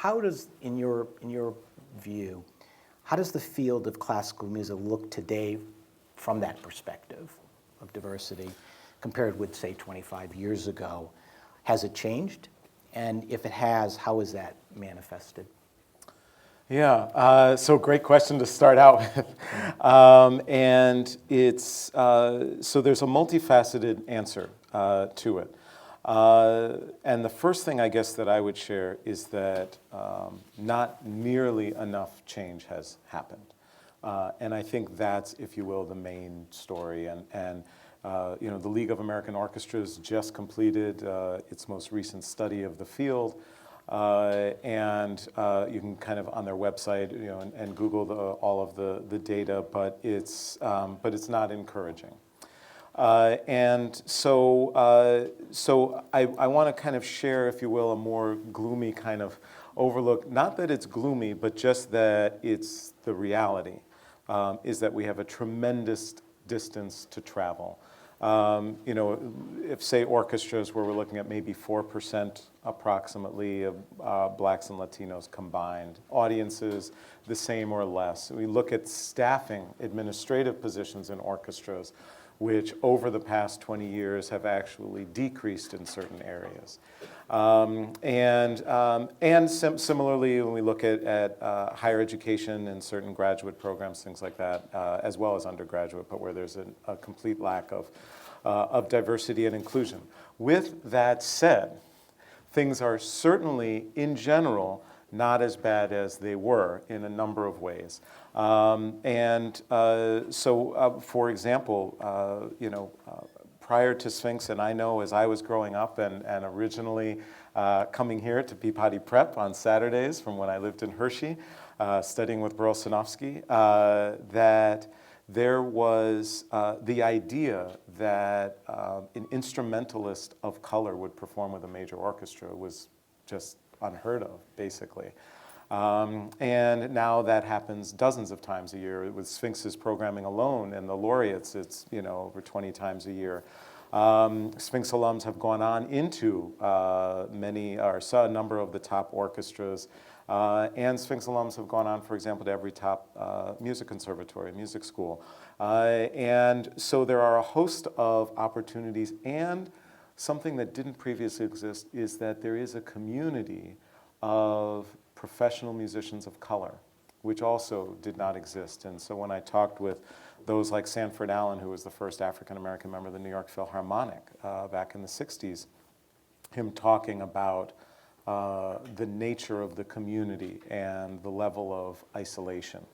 how does, in your view, how does the field of classical music look today from that perspective of diversity compared with, say, 25 years ago? Has it changed? And if it has, how is that manifested? Yeah, so great question to start out with. And it's, so there's a multifaceted answer to it. And the first thing I guess that I would share is that not nearly enough change has happened. And I think that's, if you will, the main story. And you know, the League of American Orchestras just completed its most recent study of the field. And you can kind of on their website, you know, and Google all of the data, but it's not encouraging. And so, so I want to kind of share, if you will, a more gloomy kind of overlook. Not that it's gloomy, but just that it's the reality, is that we have a tremendous distance to travel. You know, if say orchestras where we're looking at maybe 4% approximately of blacks and Latinos combined, audiences the same or less. We look at staffing, administrative positions in orchestras, which over the past 20 years have actually decreased in certain areas. Similarly, when we look at higher education and certain graduate programs, things like that, as well as undergraduate, but where there's a complete lack of diversity and inclusion. With that said, things are certainly, in general, not as bad as they were in a number of ways. For example, you know, prior to Sphinx, and I know as I was growing up and originally coming here to Peabody Prep on Saturdays from when I lived in Hershey, studying with Brosinovsky, that there was the idea that an instrumentalist of color would perform with a major orchestra was just unheard of, basically. And now that happens dozens of times a year. With Sphinx's programming alone and the laureates, it's, you know, over 20 times a year. Sphinx alums have gone on into a number of the top orchestras. And Sphinx alums have gone on, for example, to every top music conservatory, music school. And so there are a host of opportunities, and something that didn't previously exist is that there is a community of professional musicians of color, which also did not exist. And so when I talked with those like Sanford Allen, who was the first African-American member of the New York Philharmonic back in the 60s, him talking about the nature of the community and the level of isolation,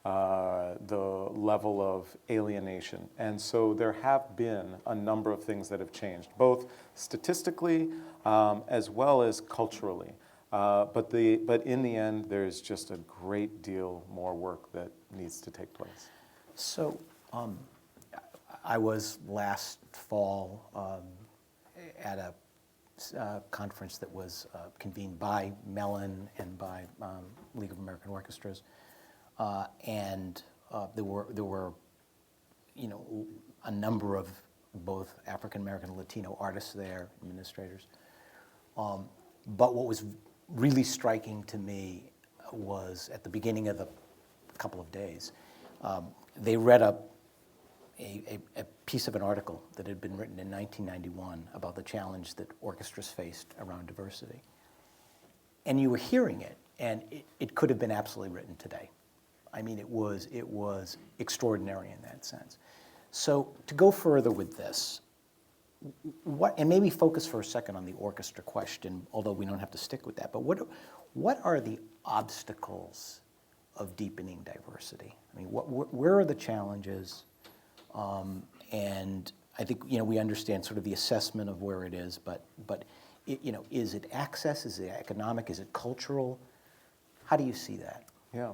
the level of alienation. And so there have been a number of things that have changed, both statistically as well as culturally. But in the end, there's just a great deal more work that needs to take place. So I was last fall at a conference that was convened by Mellon and by League of American Orchestras, and there were, you know, a number of both African American and Latino artists there, administrators. But what was really striking to me was at the beginning of the couple of days, they read a piece of an article that had been written in 1991 about the challenge that orchestras faced around diversity. And you were hearing it, and it could have been absolutely written today. I mean, it was extraordinary in that sense. So to go further with this, and maybe focus for a second on the orchestra question, although we don't have to stick with that, but what are the obstacles of deepening diversity? I mean, where are the challenges? And I think, you know, we understand sort of the assessment of where it is, but you know, is it access? Is it economic? Is it cultural? How do you see that? Yeah.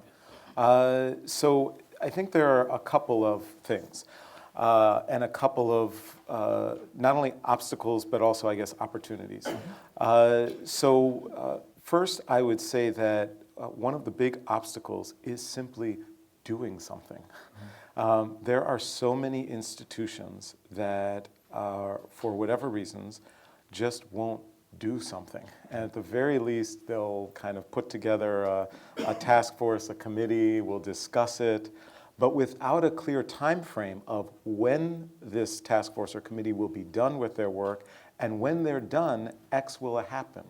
So I think there are a couple of things. And a couple of not only obstacles, but also, I guess, opportunities. First, I would say that one of the big obstacles is simply doing something. There are so many institutions that, for whatever reasons, just won't do something. And at the very least, they'll kind of put together a task force, a committee, we'll discuss it, but without a clear time frame of when this task force or committee will be done with their work, and when they're done, X will happen.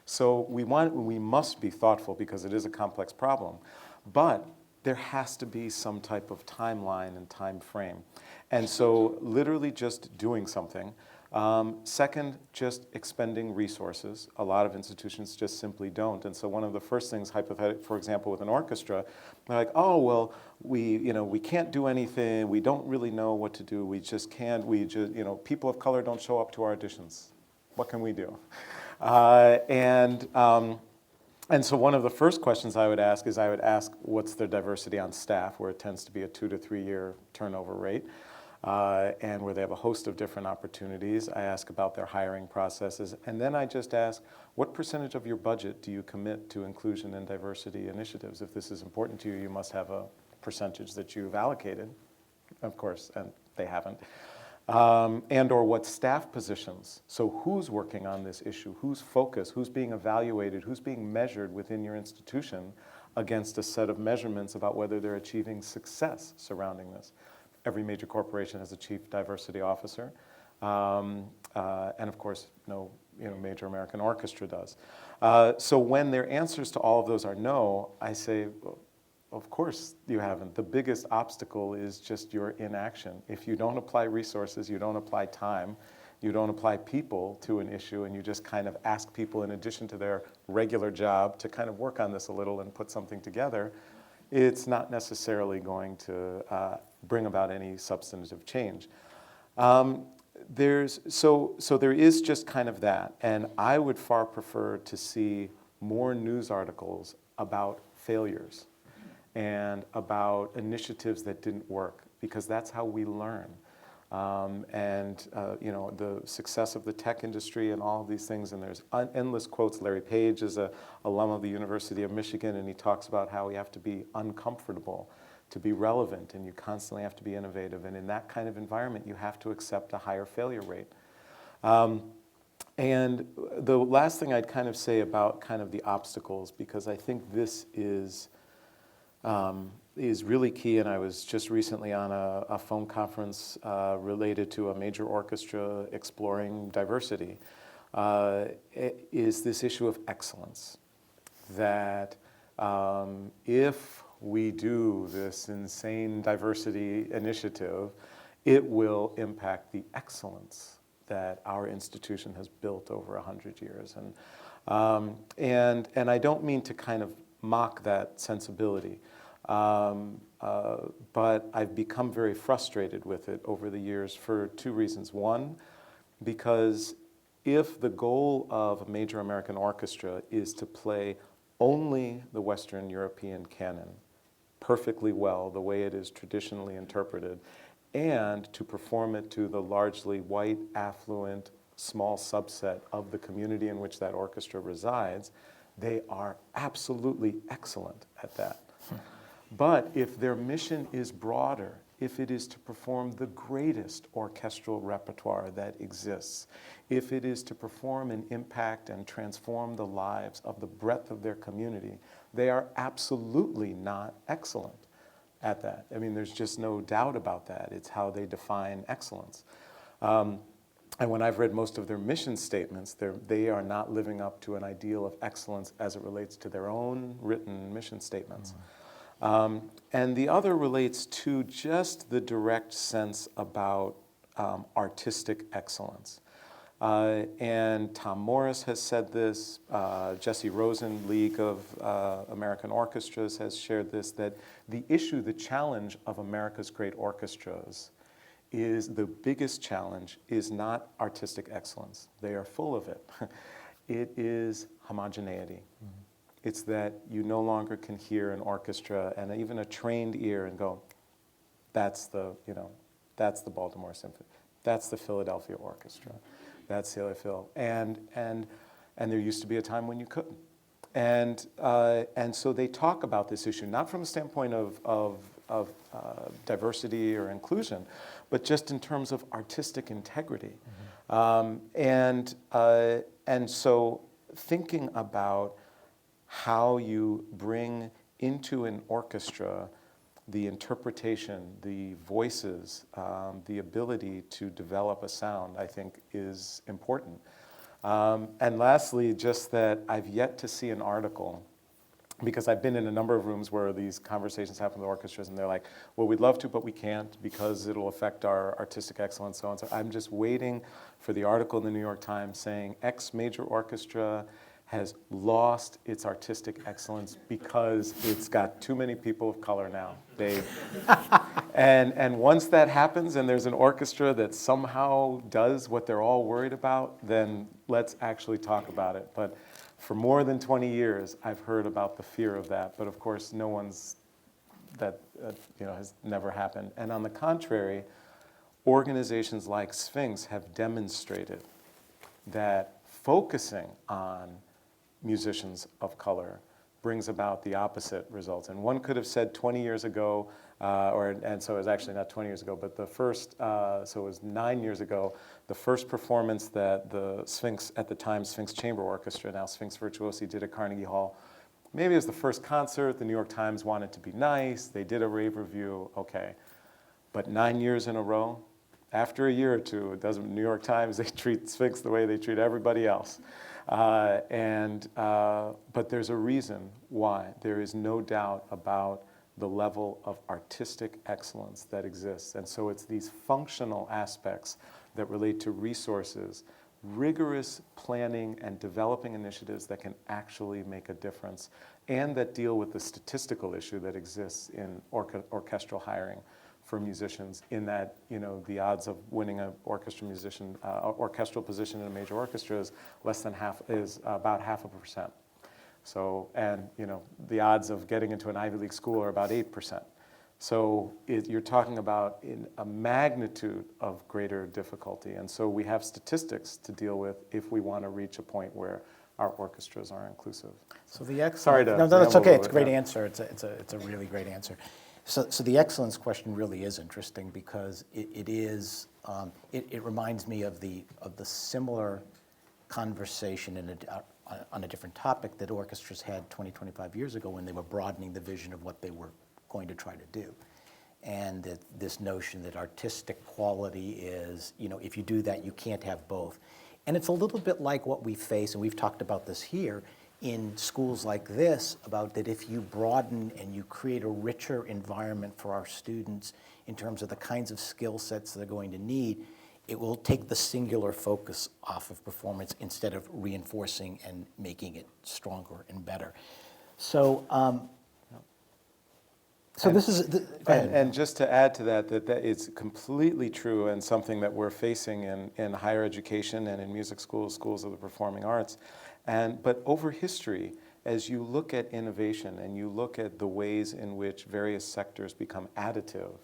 So we must be thoughtful because it is a complex problem, but there has to be some type of timeline and time frame. And so literally just doing something. Second, just expending resources. A lot of institutions just simply don't. And so one of the first things, for example, with an orchestra, they're like, oh, well, we can't do anything. We don't really know what to do. We just can't. People of color don't show up to our auditions. What can we do? And so one of the first questions I would ask is what's their diversity on staff, where it tends to be a 2 to 3 year turnover rate, and where they have a host of different opportunities. I ask about their hiring processes, and then I just ask, what percentage of your budget do you commit to inclusion and diversity initiatives? If this is important to you, you must have a percentage that you've allocated, of course, and they haven't. And or what staff positions. So who's working on this issue? Who's focused? Who's being evaluated? Who's being measured within your institution against a set of measurements about whether they're achieving success surrounding this? Every major corporation has a chief diversity officer. And of course, no major American orchestra does. So when their answers to all of those are no, I say, well, of course you haven't. The biggest obstacle is just your inaction. If you don't apply resources, you don't apply time, you don't apply people to an issue, and you just kind of ask people in addition to their regular job to kind of work on this a little and put something together, it's not necessarily going to bring about any substantive change. There is just kind of that, and I would far prefer to see more news articles about failures and about initiatives that didn't work, because that's how we learn. The success of the tech industry and all of these things, and there's endless quotes. Larry Page is an alum of the University of Michigan, and he talks about how we have to be uncomfortable to be relevant, and you constantly have to be innovative. And in that kind of environment, you have to accept a higher failure rate. And the last thing I'd kind of say about kind of the obstacles, because I think this is really key, and I was just recently on a phone conference related to a major orchestra exploring diversity, is this issue of excellence. That if we do this insane diversity initiative, it will impact the excellence that our institution has built over 100 years. And I don't mean to kind of mock that sensibility. But I've become very frustrated with it over the years for two reasons. One, because if the goal of a major American orchestra is to play only the Western European canon perfectly well, the way it is traditionally interpreted, and to perform it to the largely white, affluent, small subset of the community in which that orchestra resides, they are absolutely excellent at that. But if their mission is broader, if it is to perform the greatest orchestral repertoire that exists, if it is to perform and impact and transform the lives of the breadth of their community, they are absolutely not excellent at that. I mean, there's just no doubt about that. It's how they define excellence. And when I've read most of their mission statements, they are not living up to an ideal of excellence as it relates to their own written mission statements. And the other relates to just the direct sense about artistic excellence. And Tom Morris has said this, Jesse Rosen, League of American Orchestras, has shared this, that the challenge of America's great orchestras is the biggest challenge is not artistic excellence. They are full of it. It is homogeneity. Mm-hmm. It's that you no longer can hear an orchestra and even a trained ear and go, that's the Baltimore Symphony, that's the Philadelphia Orchestra, that's the Phil. And there used to be a time when you couldn't. And so they talk about this issue, not from a standpoint of diversity or inclusion, but just in terms of artistic integrity. Mm-hmm. and so thinking about how you bring into an orchestra the interpretation, the voices, the ability to develop a sound, I think is important. And lastly, just that I've yet to see an article, because I've been in a number of rooms where these conversations happen with orchestras and they're like, well, we'd love to, but we can't because it'll affect our artistic excellence, so on. So I'm just waiting for the article in the New York Times saying X major orchestra has lost its artistic excellence because it's got too many people of color now. And once that happens and there's an orchestra that somehow does what they're all worried about, then let's actually talk about it. But for more than 20 years, I've heard about the fear of that. But of course, no one's, that has never happened. And on the contrary, organizations like Sphinx have demonstrated that focusing on musicians of color brings about the opposite results. And one could have said 20 years ago, and so it was actually not 20 years ago, but the first, so it was 9 years ago, the first performance that the Sphinx, at the time Sphinx Chamber Orchestra, now Sphinx Virtuosi, did at Carnegie Hall. Maybe it was the first concert, the New York Times wanted to be nice, they did a rave review, okay. But 9 years in a row, after a year or two, it doesn't, New York Times, they treat Sphinx the way they treat everybody else. But there's a reason why. There is no doubt about the level of artistic excellence that exists. And so it's these functional aspects that relate to resources, rigorous planning and developing initiatives that can actually make a difference, and that deal with the statistical issue that exists in orchestral hiring for musicians, in that the odds of winning an orchestral position in a major orchestra is about 0.5%. So, and the odds of getting into an Ivy League school are about 8%. So you're talking about in a magnitude of greater difficulty, and so we have statistics to deal with if we want to reach a point where our orchestras are inclusive. So the excellence. Sorry to No, that's okay. It's a bit, great answer. It's a really great answer. So the excellence question really is interesting because it reminds me of the similar conversation on a different topic that orchestras had 20, 25 years ago when they were broadening the vision of what they were going to try to do. And that this notion that artistic quality is, if you do that, you can't have both. And it's a little bit like what we face, and we've talked about this here, in schools like this, about that if you broaden and you create a richer environment for our students in terms of the kinds of skill sets they're going to need, it will take the singular focus off of performance instead of reinforcing and making it stronger and better. So, this is, go ahead. And just to add to that it's completely true and something that we're facing in higher education and in music schools, schools of the performing arts. But over history, as you look at innovation and you look at the ways in which various sectors become additive,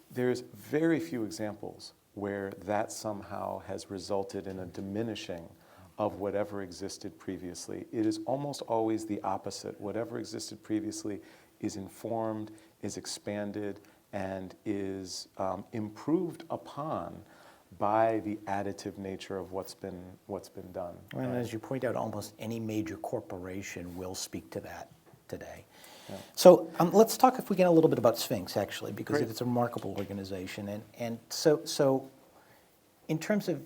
there's very few examples where that somehow has resulted in a diminishing of whatever existed previously. It is almost always the opposite. Whatever existed previously is informed, is expanded, and is improved upon by the additive nature of what's been done. And as you point out, almost any major corporation will speak to that today. Yeah. So let's talk, if we can, a little bit about Sphinx, actually, because it's a remarkable organization. And so in terms of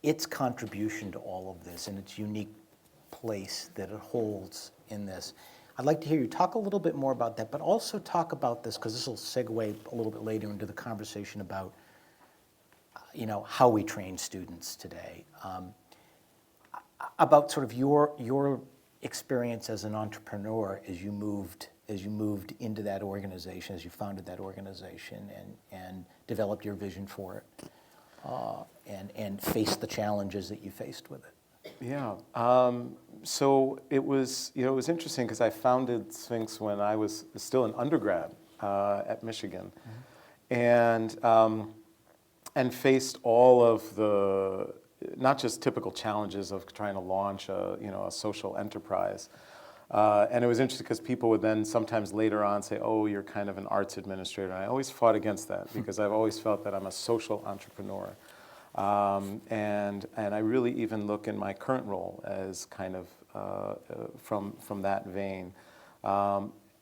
its contribution to all of this and its unique place that it holds in this, I'd like to hear you talk a little bit more about that, but also talk about this, because this will segue a little bit later into the conversation about how we train students today, about sort of your experience as an entrepreneur as you moved into that organization, as you founded that organization and developed your vision for it, and faced the challenges that you faced with it. Yeah. So it was interesting because I founded Sphinx when I was still an undergrad at Michigan, and faced all of the, not just typical challenges of trying to launch a social enterprise. And it was interesting because people would then sometimes later on say, oh, you're kind of an arts administrator. And I always fought against that because I've always felt that I'm a social entrepreneur. And I really even look in my current role as kind of from that vein.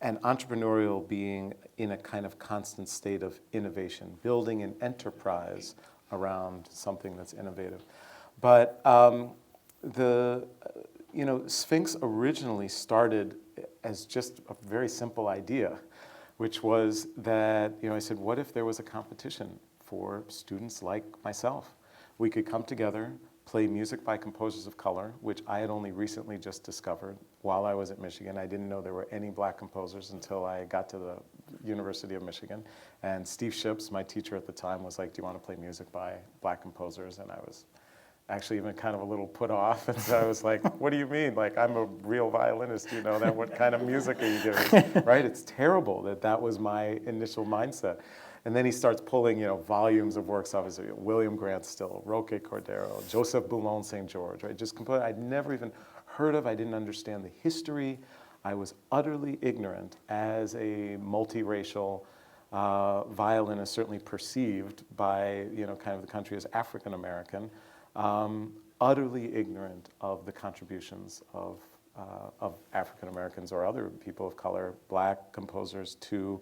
And entrepreneurial being in a kind of constant state of innovation, building an enterprise around something that's innovative. But Sphinx originally started as just a very simple idea, which was that, I said, what if there was a competition for students like myself? We could come together, play music by composers of color, which I had only recently just discovered while I was at Michigan. I didn't know there were any black composers until I got to the University of Michigan. And Steve Ships, my teacher at the time, was like, do you want to play music by black composers? And I was actually even kind of a little put off. And so I was like, what do you mean? Like, I'm a real violinist, you know that? What kind of music are you giving? Right? It's terrible that was my initial mindset. And then he starts pulling, volumes of works, obviously, William Grant Still, Roque Cordero, Joseph Boulon St. George, right? Just completely, I'd never even heard of, I didn't understand the history. I was utterly ignorant as a multiracial violinist, certainly perceived by, kind of the country as African American, utterly ignorant of the contributions of African Americans or other people of color, black composers, to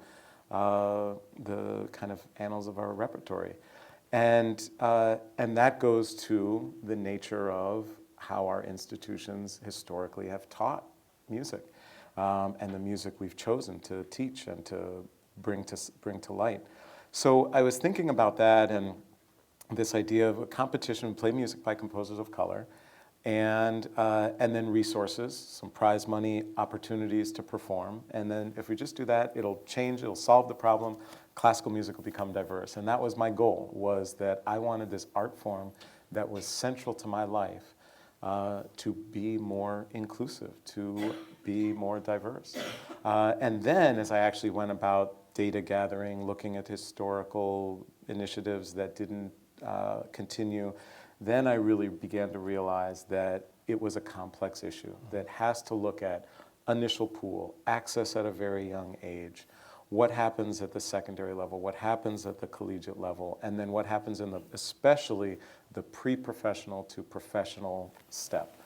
the kind of annals of our repertory. And that goes to the nature of how our institutions historically have taught music, and the music we've chosen to teach and to bring to light. So I was thinking about that and this idea of a competition, play music by composers of color, and then resources, some prize money, opportunities to perform. And then if we just do that, it'll solve the problem. Classical music will become diverse. And that was my goal, was that I wanted this art form that was central to my life to be more inclusive, to be more diverse. And then as I actually went about data gathering, looking at historical initiatives that didn't continue, then I really began to realize that it was a complex issue that has to look at initial pool, access at a very young age, what happens at the secondary level, what happens at the collegiate level, and then what happens in especially the pre-professional to professional step.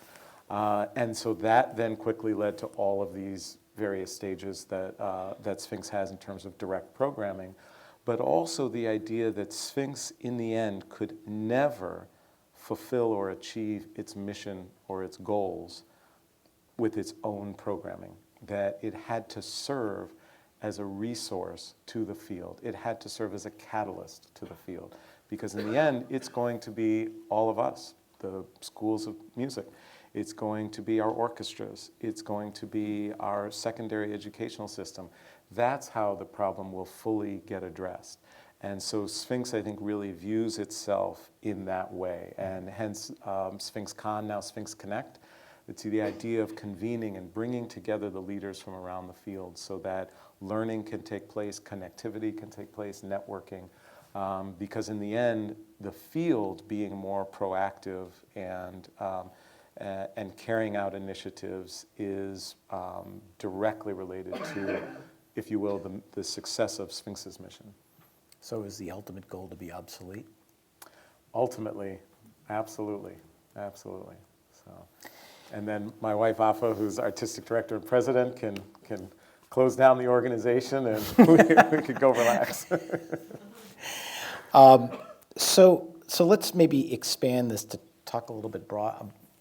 And so that then quickly led to all of these various stages that Sphinx has in terms of direct programming, but also the idea that Sphinx in the end could never fulfill or achieve its mission or its goals with its own programming, that it had to serve as a resource to the field. It had to serve as a catalyst to the field, because in the end, it's going to be all of us, the schools of music. It's going to be our orchestras. It's going to be our secondary educational system. That's how the problem will fully get addressed. And so Sphinx, I think, really views itself in that way. And hence Sphinx Con, now Sphinx Connect. It's the idea of convening and bringing together the leaders from around the field so that learning can take place, connectivity can take place, networking. Because in the end, the field being more proactive and carrying out initiatives is directly related to, if you will, the success of Sphinx's mission. So is the ultimate goal to be obsolete? Ultimately, absolutely, absolutely. So, and then my wife Afa, who's artistic director and president, can close down the organization and we could go relax. So let's maybe expand this to talk a little bit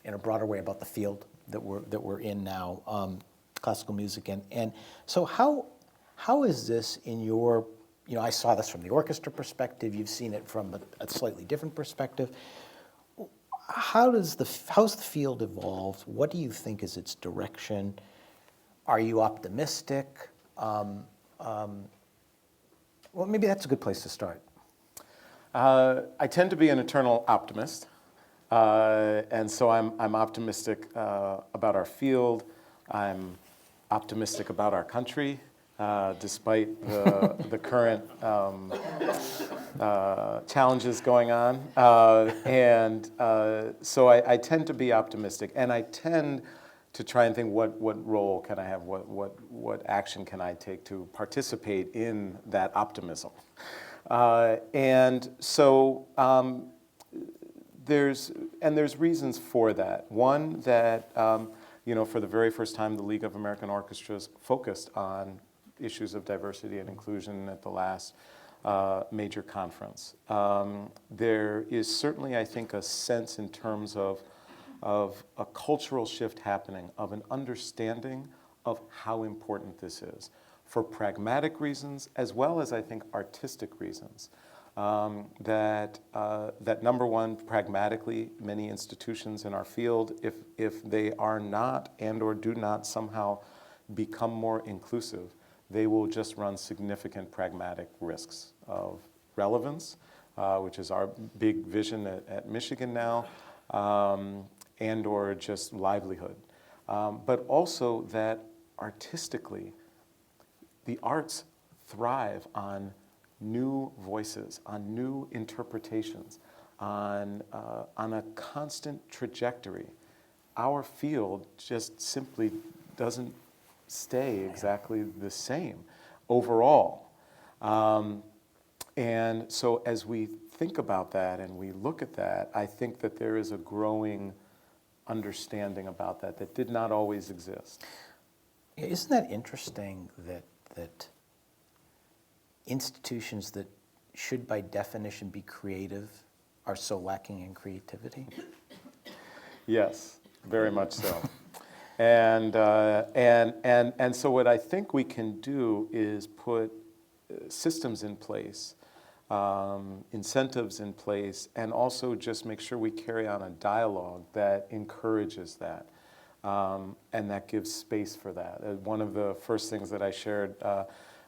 in a broader way about the field that we're in now, classical music, and so how is this in your, I saw this from the orchestra perspective. You've seen it from a slightly different perspective. How's the field evolved? What do you think is its direction? Are you optimistic? Well, maybe that's a good place to start. I tend to be an eternal optimist, and so I'm optimistic about our field. I'm optimistic about our country, despite the current challenges going on. So I tend to be optimistic, and I tend to try and think what role can I have, what action can I take to participate in that optimism. And so there's reasons for that. One, that for the very first time, the League of American Orchestras focused on issues of diversity and inclusion at the last major conference. There is certainly, I think, a sense in terms of a cultural shift happening, of an understanding of how important this is, for pragmatic reasons as well as, I think, artistic reasons. That number one, pragmatically, many institutions in our field, if they are not and or do not somehow become more inclusive, they will just run significant pragmatic risks of relevance, which is our big vision at Michigan now, and or just livelihood. But also that artistically, the arts thrive on new voices, on new interpretations, on a constant trajectory. Our field just simply doesn't stay exactly the same overall. And so as we think about that and we look at that, I think that there is a growing understanding about that did not always exist. Isn't that interesting that institutions that should by definition be creative are so lacking in creativity? Yes, very much so. And so what I think we can do is put systems in place, incentives in place, and also just make sure we carry on a dialogue that encourages that, and that gives space for that. One of the first things that I shared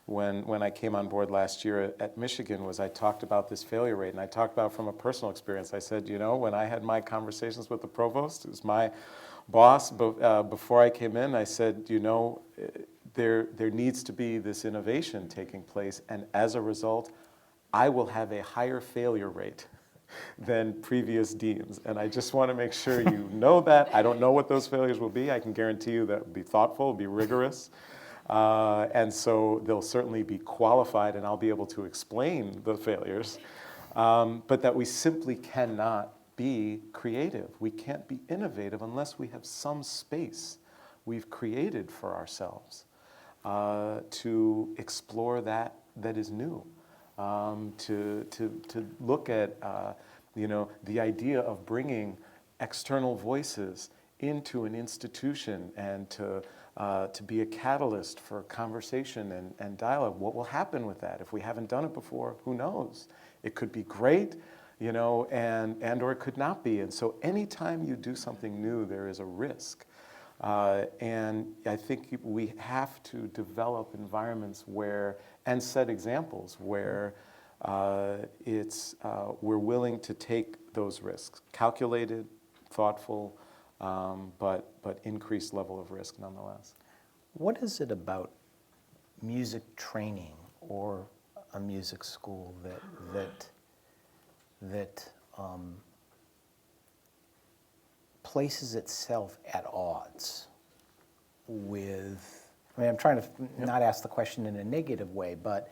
when I came on board last year at Michigan was I talked about this failure rate, and I talked about it from a personal experience. I said, when I had my conversations with the provost, who's my boss, before I came in, I said, there needs to be this innovation taking place, and as a result, I will have a higher failure rate than previous deans. And I just want to make sure you know that. I don't know what those failures will be. I can guarantee you that will be thoughtful, be rigorous. And so they'll certainly be qualified, and I'll be able to explain the failures. But that we simply cannot be creative. We can't be innovative unless we have some space we've created for ourselves to explore that is new. To look at the idea of bringing external voices into an institution and to be a catalyst for conversation and dialogue. What will happen with that? If we haven't done it before, who knows? It could be great, and or it could not be. And so anytime you do something new, there is a risk. And I think we have to develop environments and set examples where we're willing to take those risks, calculated, thoughtful, but increased level of risk nonetheless. What is it about music training or a music school that places itself at odds with, I'm trying to not ask the question in a negative way, but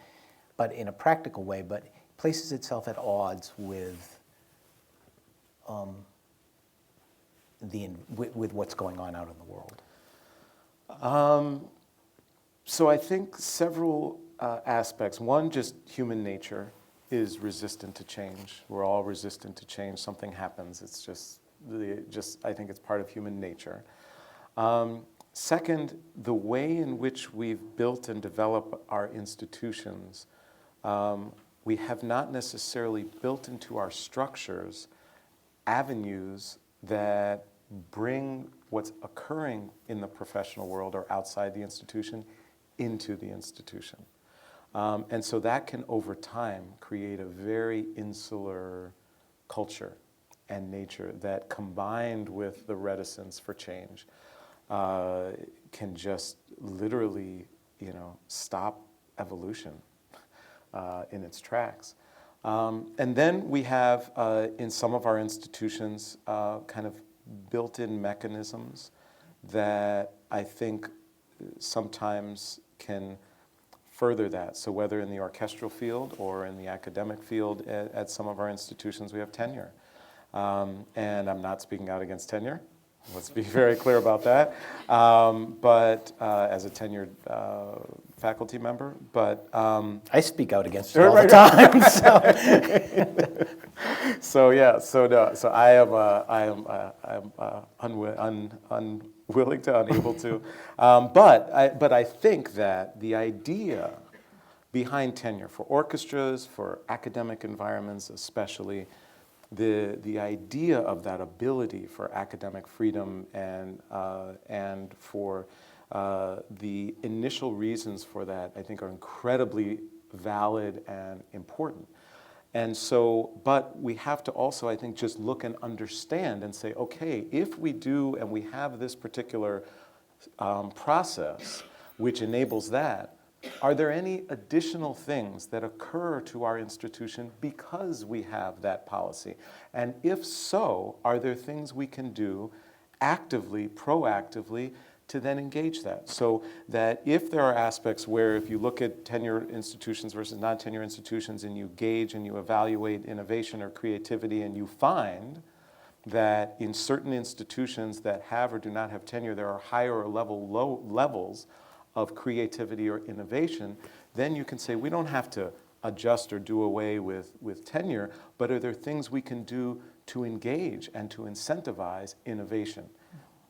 in a practical way, but places itself at odds with with what's going on out in the world? So I think several aspects. One, just human nature is resistant to change. We're all resistant to change. Something happens. It's just I think it's part of human nature. Second, the way in which we've built and developed our institutions, we have not necessarily built into our structures avenues that bring what's occurring in the professional world or outside the institution into the institution. And so that can, over time, create a very insular culture and nature that, combined with the reticence for change, can just literally, stop evolution in its tracks. And then we have, in some of our institutions, kind of built-in mechanisms that I think sometimes can further that. So whether in the orchestral field or in the academic field at some of our institutions, we have tenure. And I'm not speaking out against tenure. Let's be very clear about that. But as a tenured faculty member, but I speak out against it all the time. so yeah, so no, so I am unwilling to, unable to, but I think that the idea behind tenure for orchestras, for academic environments especially, the idea of that ability for academic freedom and for the initial reasons for that, I think, are incredibly valid and important. And so, but we have to also, I think, just look and understand and say, okay, if we do and we have this particular process which enables that, are there any additional things that occur to our institution because we have that policy? And if so, are there things we can do actively, proactively, to then engage that? So that if there are aspects where, if you look at tenure institutions versus non-tenure institutions and you gauge and you evaluate innovation or creativity and you find that in certain institutions that have or do not have tenure, there are higher or low levels of creativity or innovation, then you can say we don't have to adjust or do away with tenure, but are there things we can do to engage and to incentivize innovation,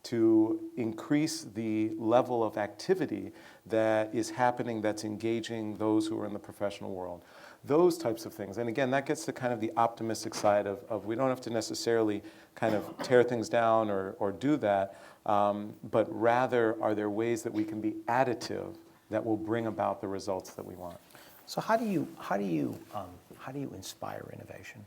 to increase the level of activity that is happening that's engaging those who are in the professional world? Those types of things. And again, that gets to kind of the optimistic side of we don't have to necessarily kind of tear things down or do that, but rather are there ways that we can be additive that will bring about the results that we want? So how do you inspire innovation?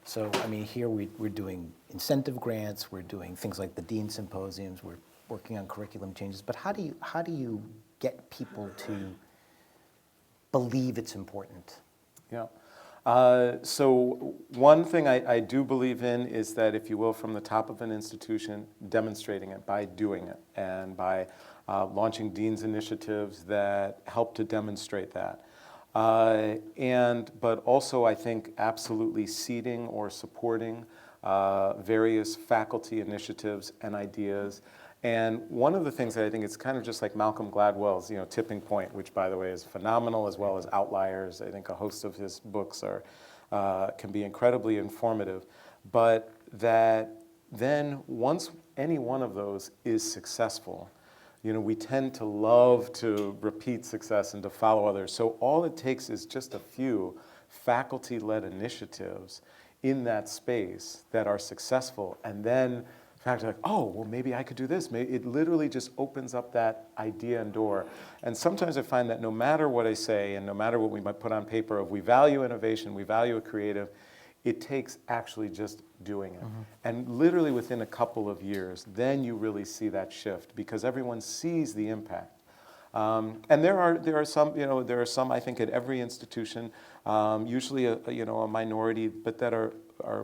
So I mean, here we're doing incentive grants, we're doing things like the Dean Symposiums, we're working on curriculum changes. But how do you get people to believe it's important? Yeah. So one thing I do believe in is that, if you will, from the top of an institution, demonstrating it by doing it and by launching Dean's initiatives that help to demonstrate that. But also, I think, absolutely seeding or supporting various faculty initiatives and ideas. And one of the things that I think, it's kind of just like Malcolm Gladwell's, Tipping Point, which, by the way, is phenomenal, as well as Outliers. I think a host of his books can be incredibly informative. But that then, once any one of those is successful, we tend to love to repeat success and to follow others. So all it takes is just a few faculty-led initiatives in that space that are successful, and then faculty are like, oh, well, maybe I could do this. Maybe it literally just opens up that idea and door. And sometimes I find that no matter what I say and no matter what we might put on paper of we value innovation, we value a creative, it takes actually just doing it. Mm-hmm. And literally within a couple of years, then you really see that shift because everyone sees the impact. And there are some, I think, at every institution, usually a minority, but that are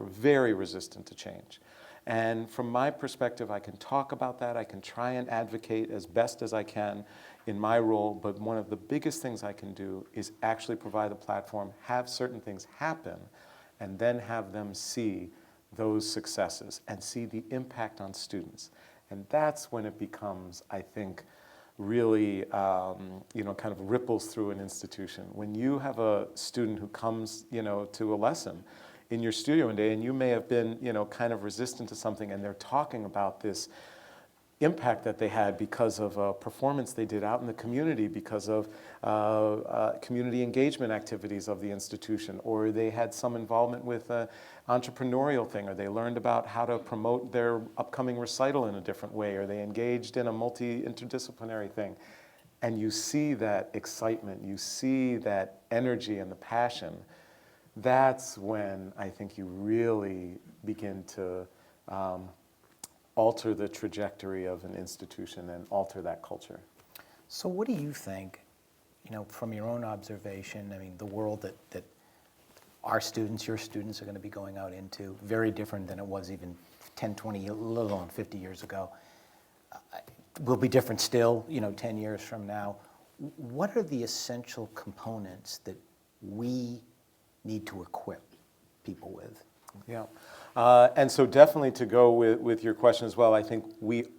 very resistant to change. And from my perspective, I can talk about that. I can try and advocate as best as I can in my role. But one of the biggest things I can do is actually provide a platform, have certain things happen, and then have them see those successes and see the impact on students. And that's when it becomes, I think, really, kind of ripples through an institution. When you have a student who comes, to a lesson in your studio one day, and you may have been, kind of resistant to something, and they're talking about this impact that they had because of a performance they did out in the community, because of community engagement activities of the institution, or they had some involvement with an entrepreneurial thing, or they learned about how to promote their upcoming recital in a different way, or they engaged in a interdisciplinary thing. And you see that excitement, you see that energy and the passion. That's when I think you really begin to alter the trajectory of an institution and alter that culture. So what do you think, from your own observation, I mean, the world that our students, your students are going to be going out into, very different than it was even 10, 20, let alone 50 years ago, will be different still, 10 years from now. What are the essential components that we need to equip people with? Yeah. And so definitely to go with your question as well, I think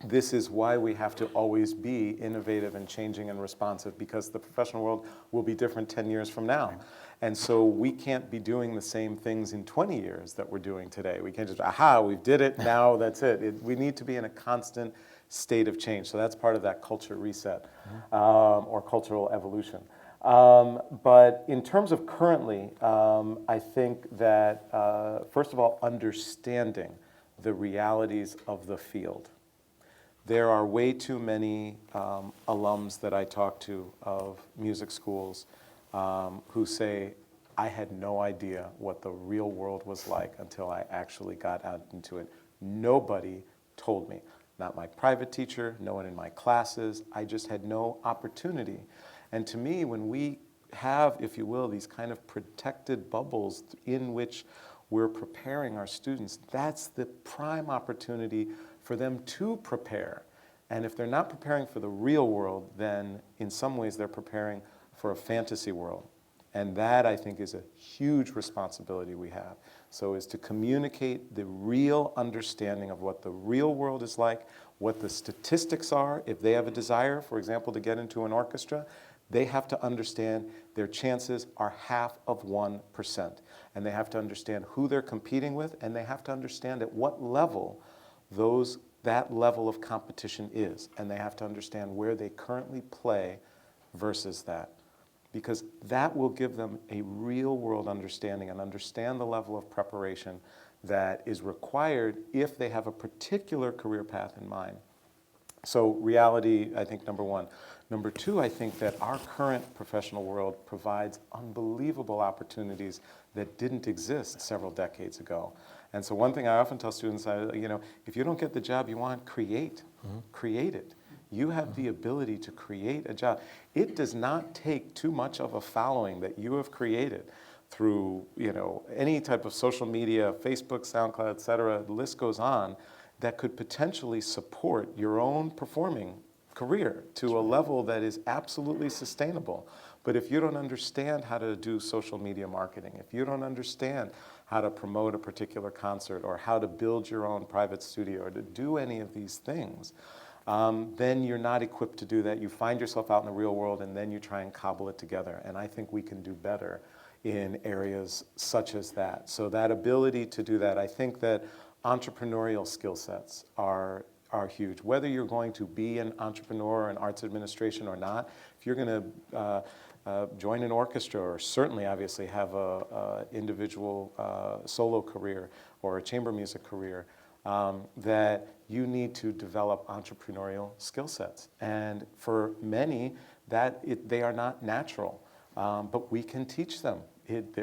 this is why we have to always be innovative and changing and responsive, because the professional world will be different 10 years from now. Right. And so we can't be doing the same things in 20 years that we're doing today. We can't just, aha, we did it, now that's it. We need to be in a constant state of change. So that's part of that culture reset, or cultural evolution. But in terms of currently, I think that, first of all, understanding the realities of the field. There are way too many alums that I talk to of music schools who say, I had no idea what the real world was like until I actually got out into it. Nobody told me. Not my private teacher, no one in my classes. I just had no opportunity. And to me, when we have, if you will, these kind of protected bubbles in which we're preparing our students, that's the prime opportunity for them to prepare. And if they're not preparing for the real world, then in some ways they're preparing for a fantasy world. And that, I think, is a huge responsibility we have. So is to communicate the real understanding of what the real world is like, what the statistics are. If they have a desire, for example, to get into an orchestra, they have to understand their chances are 0.5%. And they have to understand who they're competing with, and they have to understand at what level that level of competition is. And they have to understand where they currently play versus that. Because that will give them a real world understanding and understand the level of preparation that is required if they have a particular career path in mind. So reality, I think, number one. Number two, I think that our current professional world provides unbelievable opportunities that didn't exist several decades ago. And so one thing I often tell students, if you don't get the job you want, create it. You have the ability to create a job. It does not take too much of a following that you have created through any type of social media, Facebook, SoundCloud, et cetera, the list goes on, that could potentially support your own performing career to a level that is absolutely sustainable. But if you don't understand how to do social media marketing, if you don't understand how to promote a particular concert or how to build your own private studio or to do any of these things, then you're not equipped to do that. You find yourself out in the real world and then you try and cobble it together. And I think we can do better in areas such as that. So that ability to do that, I think that entrepreneurial skill sets are huge. Whether you're going to be an entrepreneur in arts administration or not, if you're going to join an orchestra or certainly obviously have a individual solo career or a chamber music career, that you need to develop entrepreneurial skill sets. And for many, they are not natural, but we can teach them. It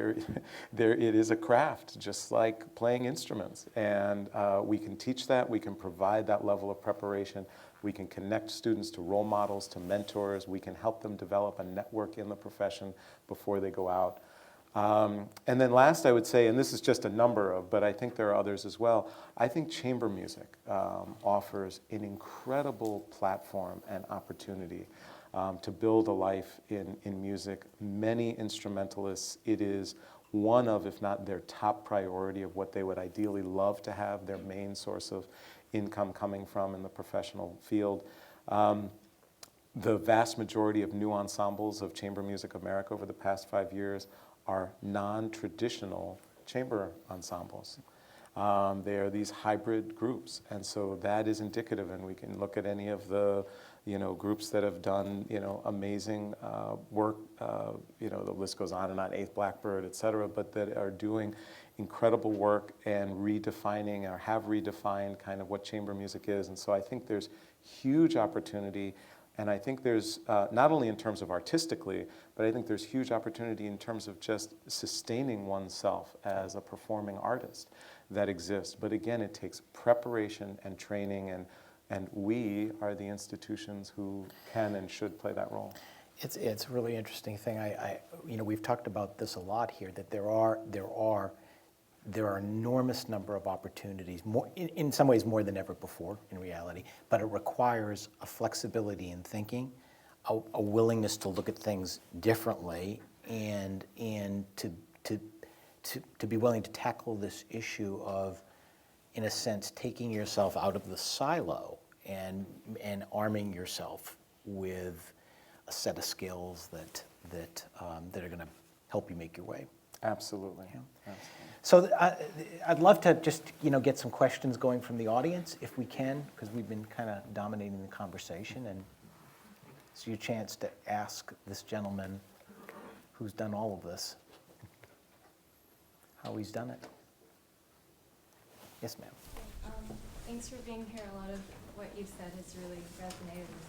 is a craft, just like playing instruments. And we can teach that, we can provide that level of preparation, we can connect students to role models, to mentors, we can help them develop a network in the profession before they go out. And then last I would say, and this is just a number of, but I think there are others as well, I think chamber music offers an incredible platform and opportunity to build a life in music. Many instrumentalists, it is one of, if not their top priority of what they would ideally love to have their main source of income coming from in the professional field. The vast majority of new ensembles of Chamber Music America over the past 5 years are non-traditional chamber ensembles. They are these hybrid groups, and so that is indicative, and we can look at any of the groups that have done amazing work, the list goes on and on, Eighth Blackbird, et cetera, but that are doing incredible work and redefining or have redefined kind of what chamber music is. And so I think there's huge opportunity. And I think there's, not only in terms of artistically, but I think there's huge opportunity in terms of just sustaining oneself as a performing artist that exists. But again, it takes preparation and training, and we are the institutions who can and should play that role. It's a really interesting thing. We've talked about this a lot here, that there are enormous number of opportunities, more, in some ways more than ever before in reality, but it requires a flexibility in thinking, a willingness to look at things differently, and to be willing to tackle this issue of in a sense, taking yourself out of the silo and arming yourself with a set of skills that are going to help you make your way. Absolutely. Yeah. Absolutely. So I'd love to just get some questions going from the audience if we can, because we've been kind of dominating the conversation, and it's your chance to ask this gentleman who's done all of this how he's done it. Yes, ma'am. Thanks for being here. A lot of what you've said has really resonated with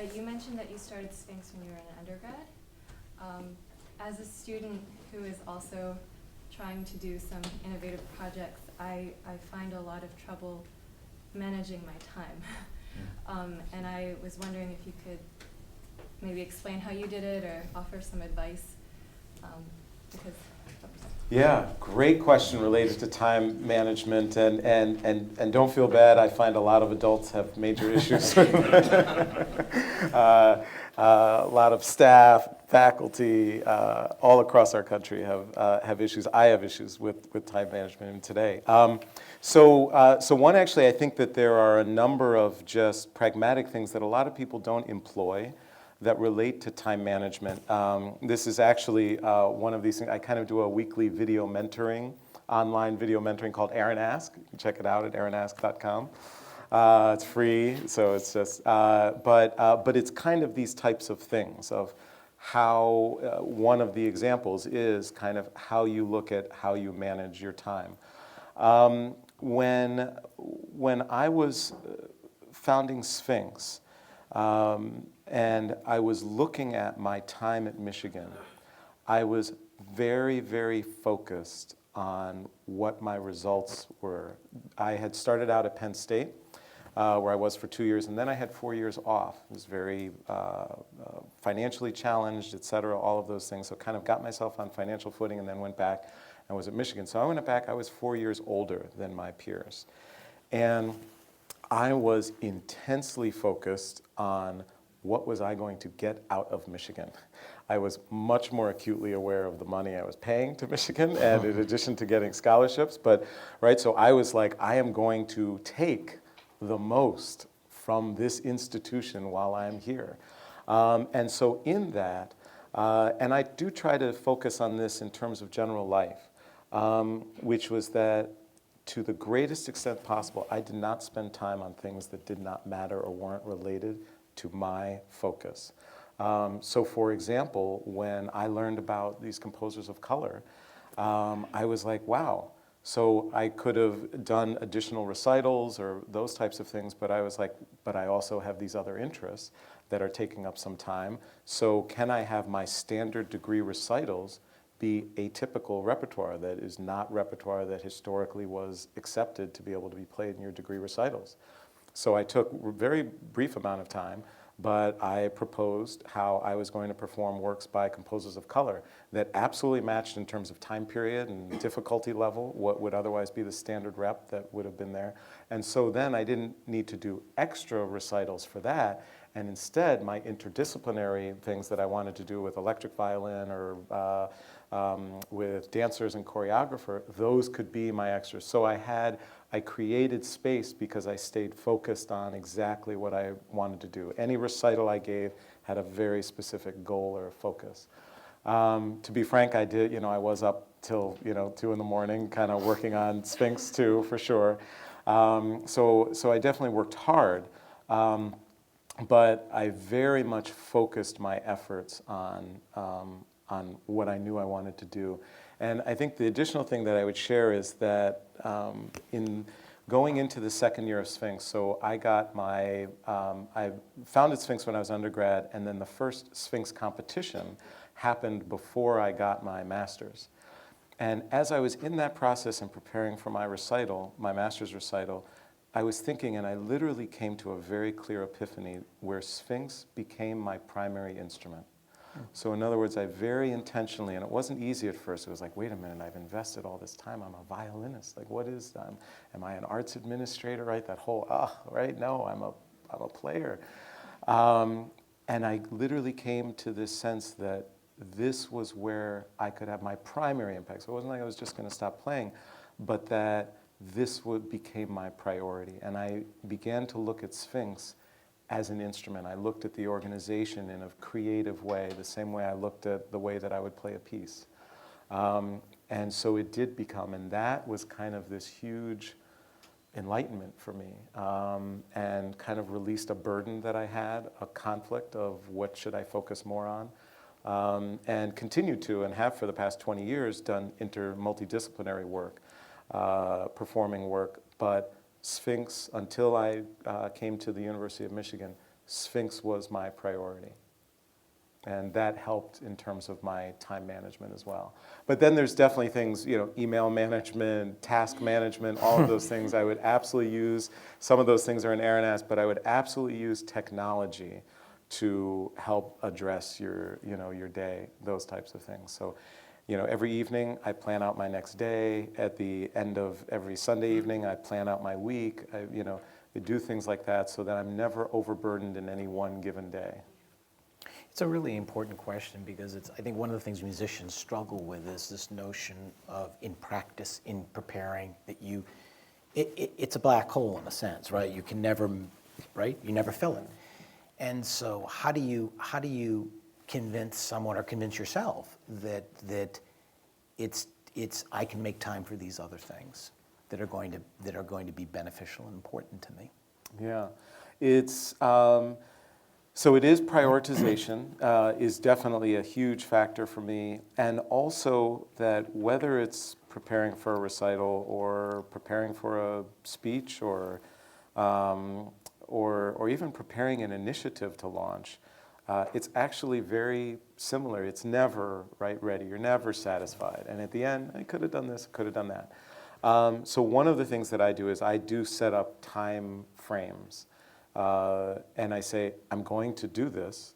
me. You mentioned that you started Sphinx when you were an undergrad. As a student who is also trying to do some innovative projects, I find a lot of trouble managing my time. And I was wondering if you could maybe explain how you did it or offer some advice. Yeah, great question related to time management, and don't feel bad. I find a lot of adults have major issues with a lot of staff, faculty, all across our country have issues. I have issues with time management even today. So one, actually, I think that there are a number of just pragmatic things that a lot of people don't employ that relate to time management. This is actually one of these things. I kind of do a weekly video mentoring, online video mentoring called Aaron Ask. You can check it out at aaronask.com. It's free, so it's just, but it's kind of these types of things of how, one of the examples is kind of how you look at how you manage your time. When I was founding Sphinx, and I was looking at my time at Michigan, I was very, very focused on what my results were. I had started out at Penn State, where I was for 2 years, and then I had 4 years off. I was very financially challenged, et cetera, all of those things. So kind of got myself on financial footing and then went back and was at Michigan. So I went back, I was 4 years older than my peers. And I was intensely focused on what was I going to get out of Michigan. I was much more acutely aware of the money I was paying to Michigan, and in addition to getting scholarships, but right, so I was like, I am going to take the most from this institution while I'm here. And so in that, and I do try to focus on this in terms of general life, which was that to the greatest extent possible, I did not spend time on things that did not matter or weren't related to my focus. So for example, when I learned about these composers of color, I was like, wow. So I could have done additional recitals or those types of things, but I was like, but I also have these other interests that are taking up some time. So can I have my standard degree recitals be atypical repertoire that is not repertoire that historically was accepted to be able to be played in your degree recitals? So I took a very brief amount of time, but I proposed how I was going to perform works by composers of color that absolutely matched in terms of time period and difficulty level what would otherwise be the standard rep that would have been there. And so then I didn't need to do extra recitals for that. And instead, my interdisciplinary things that I wanted to do with electric violin or with dancers and choreographer, those could be my extras. So I created space because I stayed focused on exactly what I wanted to do. Any recital I gave had a very specific goal or focus. To be frank, I did, I was up till, 2 in the morning, kind of working on Sphinx too, for sure. So I definitely worked hard. But I very much focused my efforts on what I knew I wanted to do. And I think the additional thing that I would share is that in going into the second year of Sphinx, so I got I founded Sphinx when I was undergrad, and then the first Sphinx competition happened before I got my master's. And as I was in that process and preparing for my recital, my master's recital, I was thinking, and I literally came to a very clear epiphany where Sphinx became my primary instrument. So in other words, I very intentionally, and it wasn't easy at first, it was like, wait a minute, I've invested all this time, I'm a violinist, like what is, am I an arts administrator, right? That whole, right, no, I'm a player. And I literally came to this sense that this was where I could have my primary impact. So it wasn't like I was just gonna stop playing, but that this became my priority. And I began to look at Sphinx as an instrument. I looked at the organization in a creative way, the same way I looked at the way that I would play a piece. And so it did become, and that was kind of this huge enlightenment for me, and kind of released a burden that I had, a conflict of what should I focus more on, and continue to, and have for the past 20 years, done multidisciplinary work, performing work, but Sphinx, until I came to the University of Michigan, Sphinx was my priority. And that helped in terms of my time management as well. But then there's definitely things, email management, task management, all of those things I would absolutely use. Some of those things are in Aranas, but I would absolutely use technology to help address your day, those types of things. So, every evening I plan out my next day. At the end of every Sunday evening, I plan out my week. I do things like that so that I'm never overburdened in any one given day. It's a really important question because I think one of the things musicians struggle with is this notion of, in practice, in preparing, that it's a black hole in a sense, right? You can never, right? You never fill it. And so how do you convince someone or convince yourself that I can make time for these other things that are going to be beneficial and important to me? Yeah, it's so it is prioritization is definitely a huge factor for me, and also that whether it's preparing for a recital or preparing for a speech or even preparing an initiative to launch, it's actually very similar. It's never ready. You're never satisfied, and at the end, I could have done this, could have done that. So one of the things that I do is I do set up time frames. And I say, I'm going to do this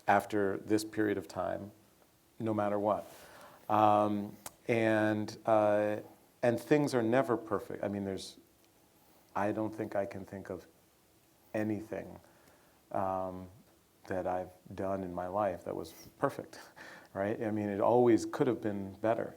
after this period of time, no matter what. And things are never perfect. I mean, I don't think I can think of anything that I've done in my life that was perfect, right? I mean, it always could have been better.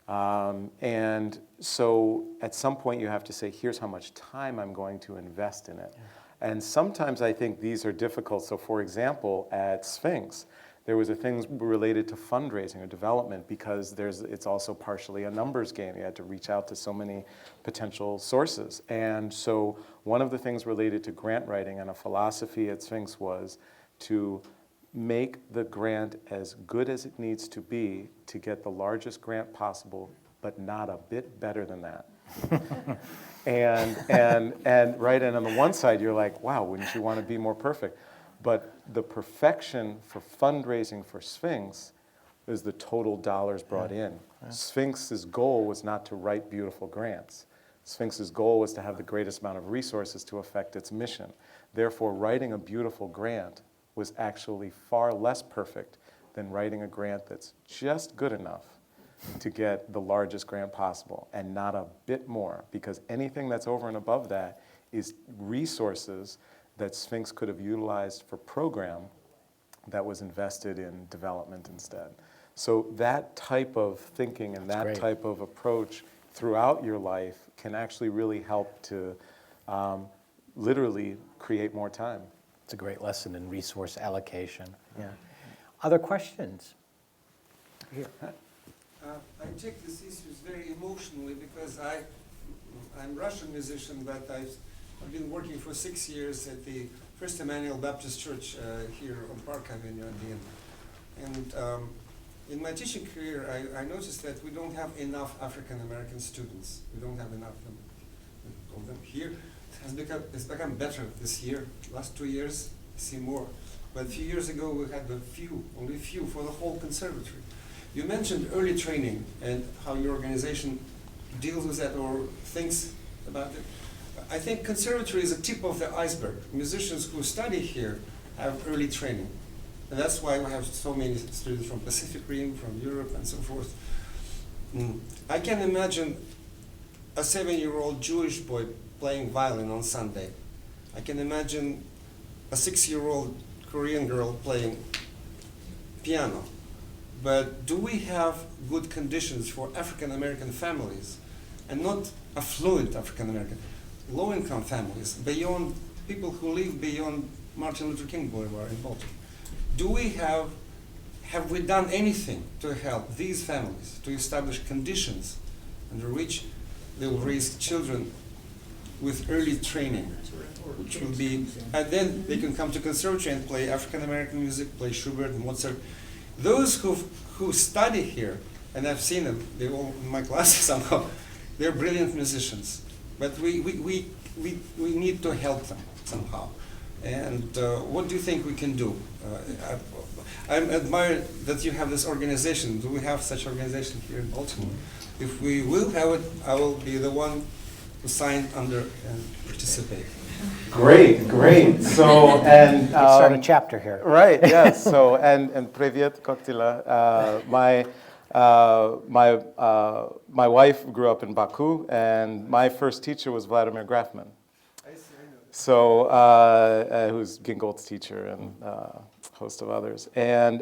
And so at some point you have to say, here's how much time I'm going to invest in it. Yeah. And sometimes I think these are difficult. So for example, at Sphinx, there was a thing related to fundraising or development because it's also partially a numbers game. You had to reach out to so many potential sources. And so one of the things related to grant writing and a philosophy at Sphinx was to make the grant as good as it needs to be to get the largest grant possible, but not a bit better than that. And on the one side, you're like, wow, wouldn't you want to be more perfect? But the perfection for fundraising for Sphinx is the total dollars brought in. Yeah. Sphinx's goal was not to write beautiful grants. Sphinx's goal was to have the greatest amount of resources to affect its mission. Therefore, writing a beautiful grant was actually far less perfect than writing a grant that's just good enough to get the largest grant possible and not a bit more, because anything that's over and above that is resources that Sphinx could have utilized for program that was invested in development instead. So that type of thinking and that type of approach throughout your life can actually really help to literally create more time. It's a great lesson in resource allocation. Yeah. Other questions? Here. I take these issues very emotionally because I'm a Russian musician, but I've been working for 6 years at the First Emmanuel Baptist Church here on Park Avenue at the end. And in my teaching career, I noticed that we don't have enough African American students. We don't have enough of them here. It's become better this year. Last 2 years, I see more. But a few years ago, we had only a few for the whole conservatory. You mentioned early training and how your organization deals with that or thinks about it. I think conservatory is a tip of the iceberg. Musicians who study here have early training. And that's why we have so many students from Pacific Rim, from Europe, and so forth. I can imagine a 7-year-old Jewish boy playing violin on Sunday. I can imagine a 6-year-old Korean girl playing piano. But do we have good conditions for African American families and not affluent African American, low-income families, beyond people who live beyond Martin Luther King Boulevard in Baltimore. Have we done anything to help these families to establish conditions under which they will raise children with early training, which will be, and then they can come to conservatory and play African American music, play Schubert and Mozart. Those who study here, and I've seen them, they're all in my classes somehow, they're brilliant musicians, but we need to help them somehow. And what do you think we can do? I admire that you have this organization. Do we have such organization here in Baltimore? If we will have it, I will be the one who sign under and participate. Great, great. So, and Let's start a chapter here. right, yes. So, and Privyet Koktila, my wife grew up in Baku, and my first teacher was Vladimir Grafman. So, who's Gingold's teacher and a host of others. And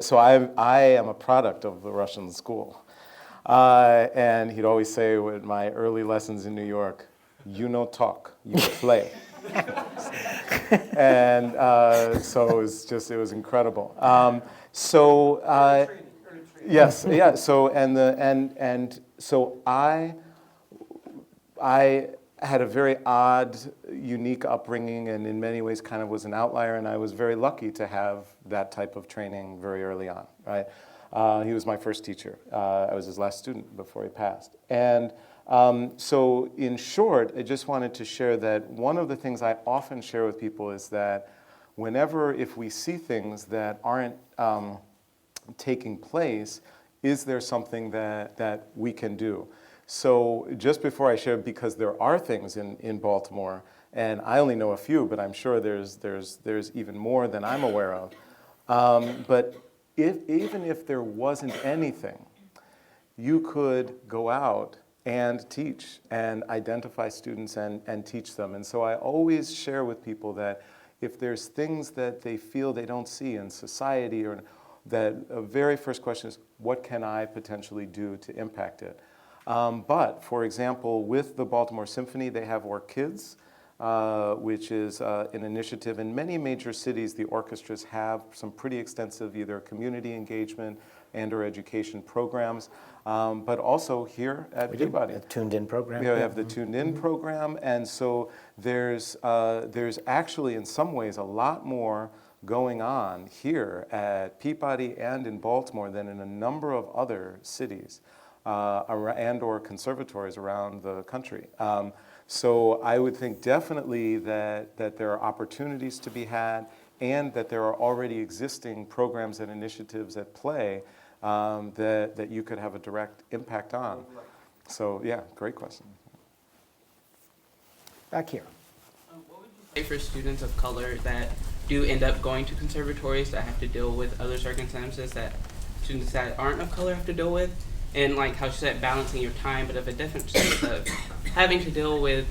so I am a product of the Russian school. And he'd always say with my early lessons in New York, you no talk, you play. And so it was incredible. Early training. Yes, yeah. So so I had a very odd, unique upbringing, and in many ways kind of was an outlier, and I was very lucky to have that type of training very early on, right? He was my first teacher. I was his last student before he passed. And so in short, I just wanted to share that one of the things I often share with people is that if we see things that aren't taking place, is there something that we can do? So just before I share, because there are things in Baltimore, and I only know a few, but I'm sure there's even more than I'm aware of. But even if there wasn't anything, you could go out and teach and identify students and teach them. And so I always share with people that if there's things that they feel they don't see in society, or that a very first question is, what can I potentially do to impact it? But, for example, with the Baltimore Symphony, they have Work Kids, which is an initiative. In many major cities, the orchestras have some pretty extensive either community engagement and or education programs. But also here at Peabody. A tuned-in program. We have the tuned-in program. And so there's actually, in some ways, a lot more going on here at Peabody and in Baltimore than in a number of other cities. And or conservatories around the country. So I would think definitely that there are opportunities to be had, and that there are already existing programs and initiatives at play that you could have a direct impact on. So yeah, great question. Back here. What would you say for students of color that do end up going to conservatories that have to deal with other circumstances that students that aren't of color have to deal with? And like how she said, balancing your time, but of a different sense of having to deal with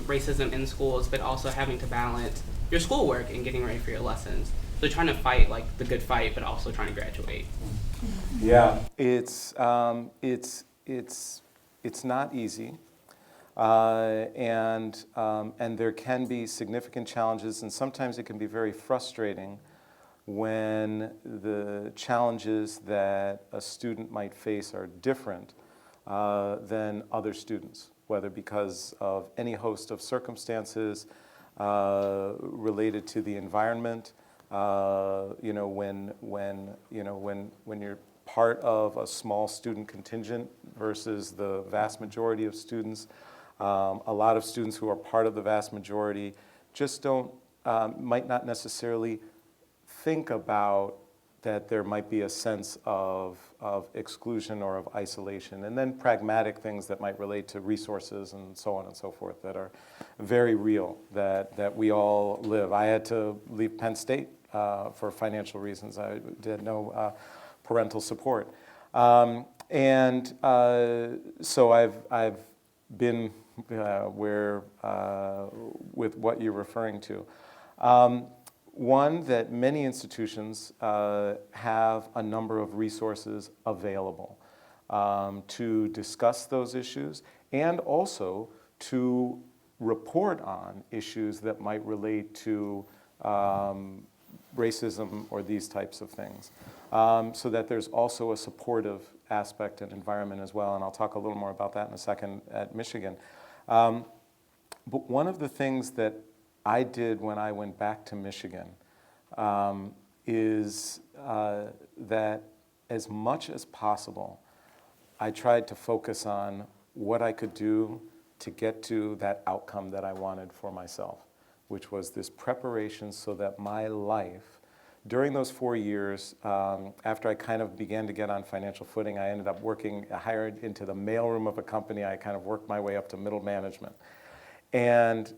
racism in schools, but also having to balance your schoolwork and getting ready for your lessons. So trying to fight like the good fight, but also trying to graduate. Yeah, it's not easy, and there can be significant challenges, and sometimes it can be very frustrating when the challenges that a student might face are different than other students, whether because of any host of circumstances related to the environment. When you're part of a small student contingent versus the vast majority of students, a lot of students who are part of the vast majority just might not necessarily think about that there might be a sense of exclusion or of isolation, and then pragmatic things that might relate to resources and so on and so forth that are very real, that we all live. I had to leave Penn State for financial reasons. I had no parental support. So I've been with what you're referring to. One, that many institutions have a number of resources available to discuss those issues and also to report on issues that might relate to racism or these types of things. So that there's also a supportive aspect and environment as well, and I'll talk a little more about that in a second at Michigan. But one of the things that I did when I went back to Michigan is that as much as possible, I tried to focus on what I could do to get to that outcome that I wanted for myself, which was this preparation so that my life, during those 4 years, after I kind of began to get on financial footing, I ended up working, hired into the mailroom of a company. I kind of worked my way up to middle management. And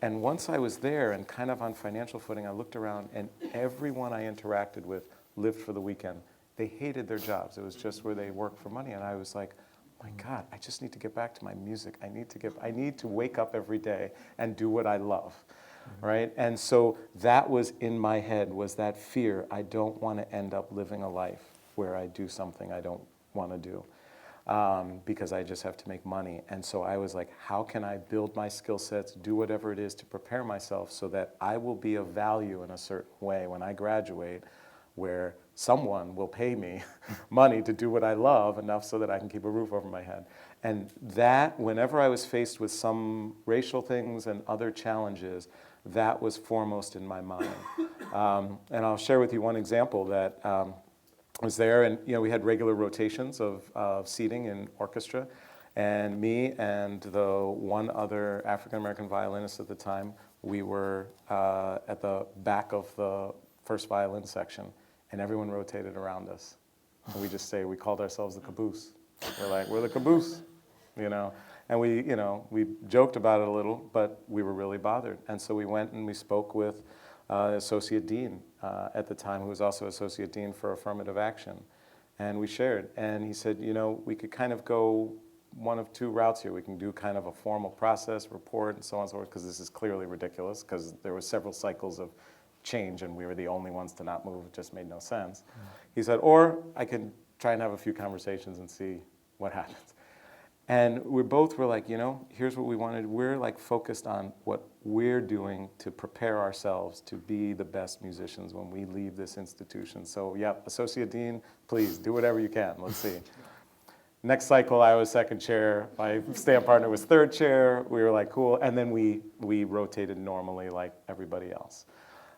once I was there and kind of on financial footing, I looked around and everyone I interacted with lived for the weekend. They hated their jobs. It was just where they worked for money. And I was like, my God, I just need to get back to my music. I need to wake up every day and do what I love, right? And so that was in my head, was that fear. I don't want to end up living a life where I do something I don't want to do. Because I just have to make money. And so I was like, how can I build my skill sets, do whatever it is to prepare myself so that I will be of value in a certain way when I graduate, where someone will pay me money to do what I love enough so that I can keep a roof over my head. And that, whenever I was faced with some racial things and other challenges, that was foremost in my mind. And I'll share with you one example that was there, and we had regular rotations of seating in orchestra, and me and the one other African-American violinist at the time, we were at the back of the first violin section, and everyone rotated around us. And we called ourselves the caboose. We're like, we're the caboose, And we joked about it a little, but we were really bothered. And so we went and we spoke with Associate Dean at the time, who was also Associate Dean for Affirmative Action. And we shared, and he said, we could kind of go one of two routes here. We can do kind of a formal process, report, and so on and so forth, because this is clearly ridiculous, because there were several cycles of change, and we were the only ones to not move. It just made no sense. He said, or I can try and have a few conversations and see what happens. And we both were like, here's what we wanted. We're like focused on what we're doing to prepare ourselves to be the best musicians when we leave this institution. So Associate Dean, please do whatever you can. Let's see. Next cycle, I was second chair. My stand partner was third chair. We were like, cool. And then we rotated normally like everybody else.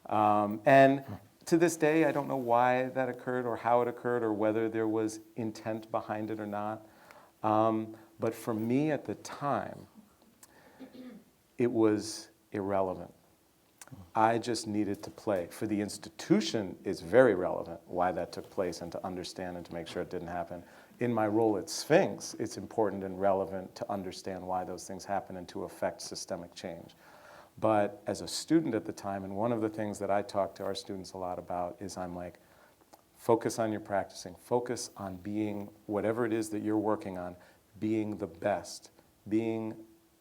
And to this day, I don't know why that occurred or how it occurred or whether there was intent behind it or not. But for me at the time, it was irrelevant. I just needed to play. For the institution, it's very relevant why that took place and to understand and to make sure it didn't happen. In my role at Sphinx, it's important and relevant to understand why those things happen and to affect systemic change. But as a student at the time, and one of the things that I talk to our students a lot about is I'm like, focus on your practicing. Focus on being whatever it is that you're working on, being the best, being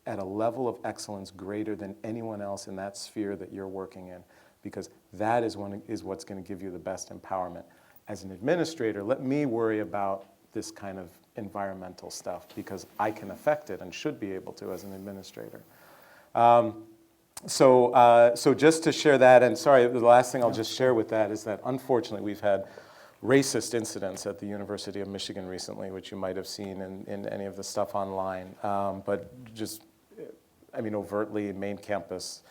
at a level of excellence greater than anyone else in that sphere that you're working in, because that is what's going to give you the best empowerment. As an administrator, let me worry about this kind of environmental stuff, because I can affect it and should be able to as an administrator. So just to share that, and sorry, the last thing I'll just share with that is that unfortunately we've had racist incidents at the University of Michigan recently, which you might have seen in any of the stuff online, but just, overtly main campus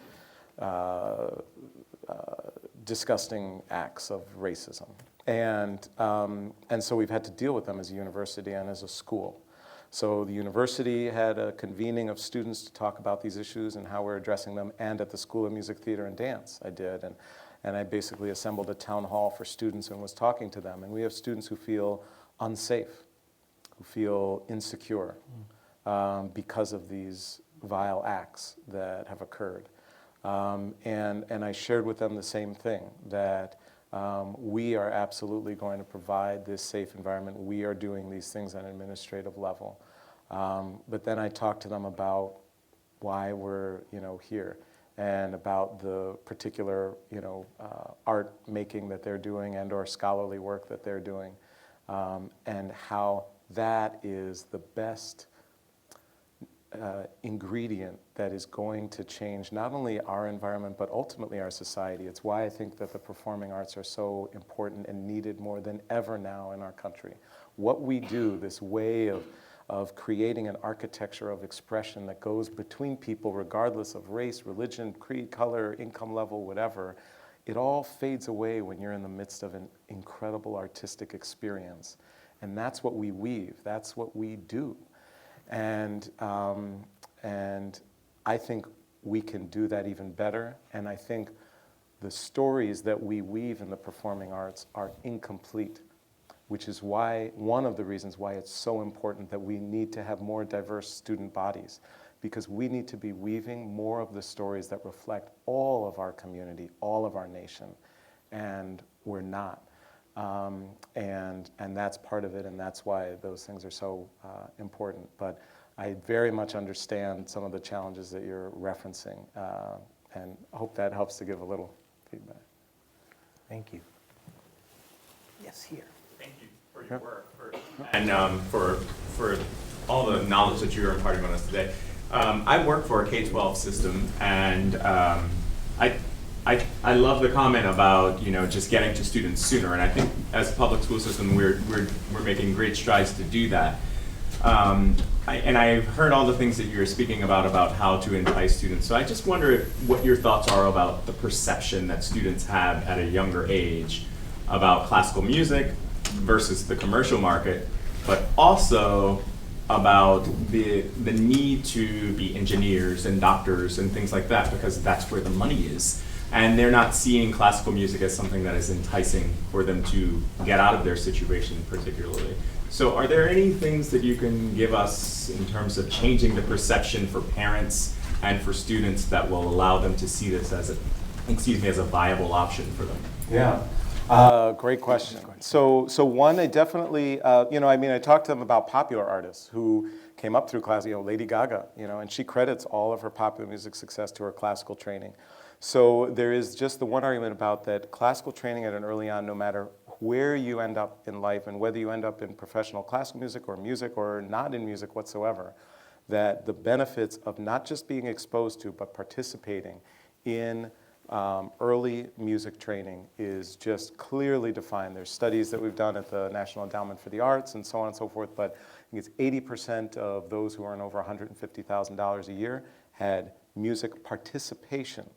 disgusting acts of racism. And so we've had to deal with them as a university and as a school. So the university had a convening of students to talk about these issues and how we're addressing them, and at the School of Music, Theater, and Dance I did. And I basically assembled a town hall for students and was talking to them. And we have students who feel unsafe, who feel insecure because of these vile acts that have occurred. And I shared with them the same thing, that we are absolutely going to provide this safe environment. We are doing these things on an administrative level. But then I talked to them about why we're here, and about the particular art making that they're doing and or scholarly work that they're doing, and how that is the best ingredient that is going to change not only our environment, but ultimately our society. It's why I think that the performing arts are so important and needed more than ever now in our country. What we do, this way of creating an architecture of expression that goes between people regardless of race, religion, creed, color, income level, whatever, it all fades away when you're in the midst of an incredible artistic experience. And that's what we weave, that's what we do. And I think we can do that even better. And I think the stories that we weave in the performing arts are incomplete, which is why, one of the reasons why it's so important that we need to have more diverse student bodies, because we need to be weaving more of the stories that reflect all of our community, all of our nation, and we're not. And that's part of it, and that's why those things are so important. But I very much understand some of the challenges that you're referencing, and I hope that helps to give a little feedback. Thank you. Yes, here. Thank you for your work and for all the knowledge that you're imparting on us today. I work for a K-12 system, and I love the comment about just getting to students sooner, and I think as a public school system we're making great strides to do that. And I've heard all the things that you're speaking about how to entice students. So I just wonder what your thoughts are about the perception that students have at a younger age about classical music versus the commercial market, but also about the need to be engineers and doctors and things like that, because that's where the money is. And they're not seeing classical music as something that is enticing for them to get out of their situation particularly. So are there any things that you can give us in terms of changing the perception for parents and for students that will allow them to see this as a viable option for them? Yeah. Great question. So one, I definitely, I talked to them about popular artists who came up through class, Lady Gaga, and she credits all of her popular music success to her classical training. So there is just the one argument about that classical training at an early on, no matter where you end up in life and whether you end up in professional classical music or not in music whatsoever, that the benefits of not just being exposed to, but participating in early music training is just clearly defined. There's studies that we've done at the National Endowment for the Arts and so on and so forth, but I think it's 80% of those who earn over $150,000 a year had music participation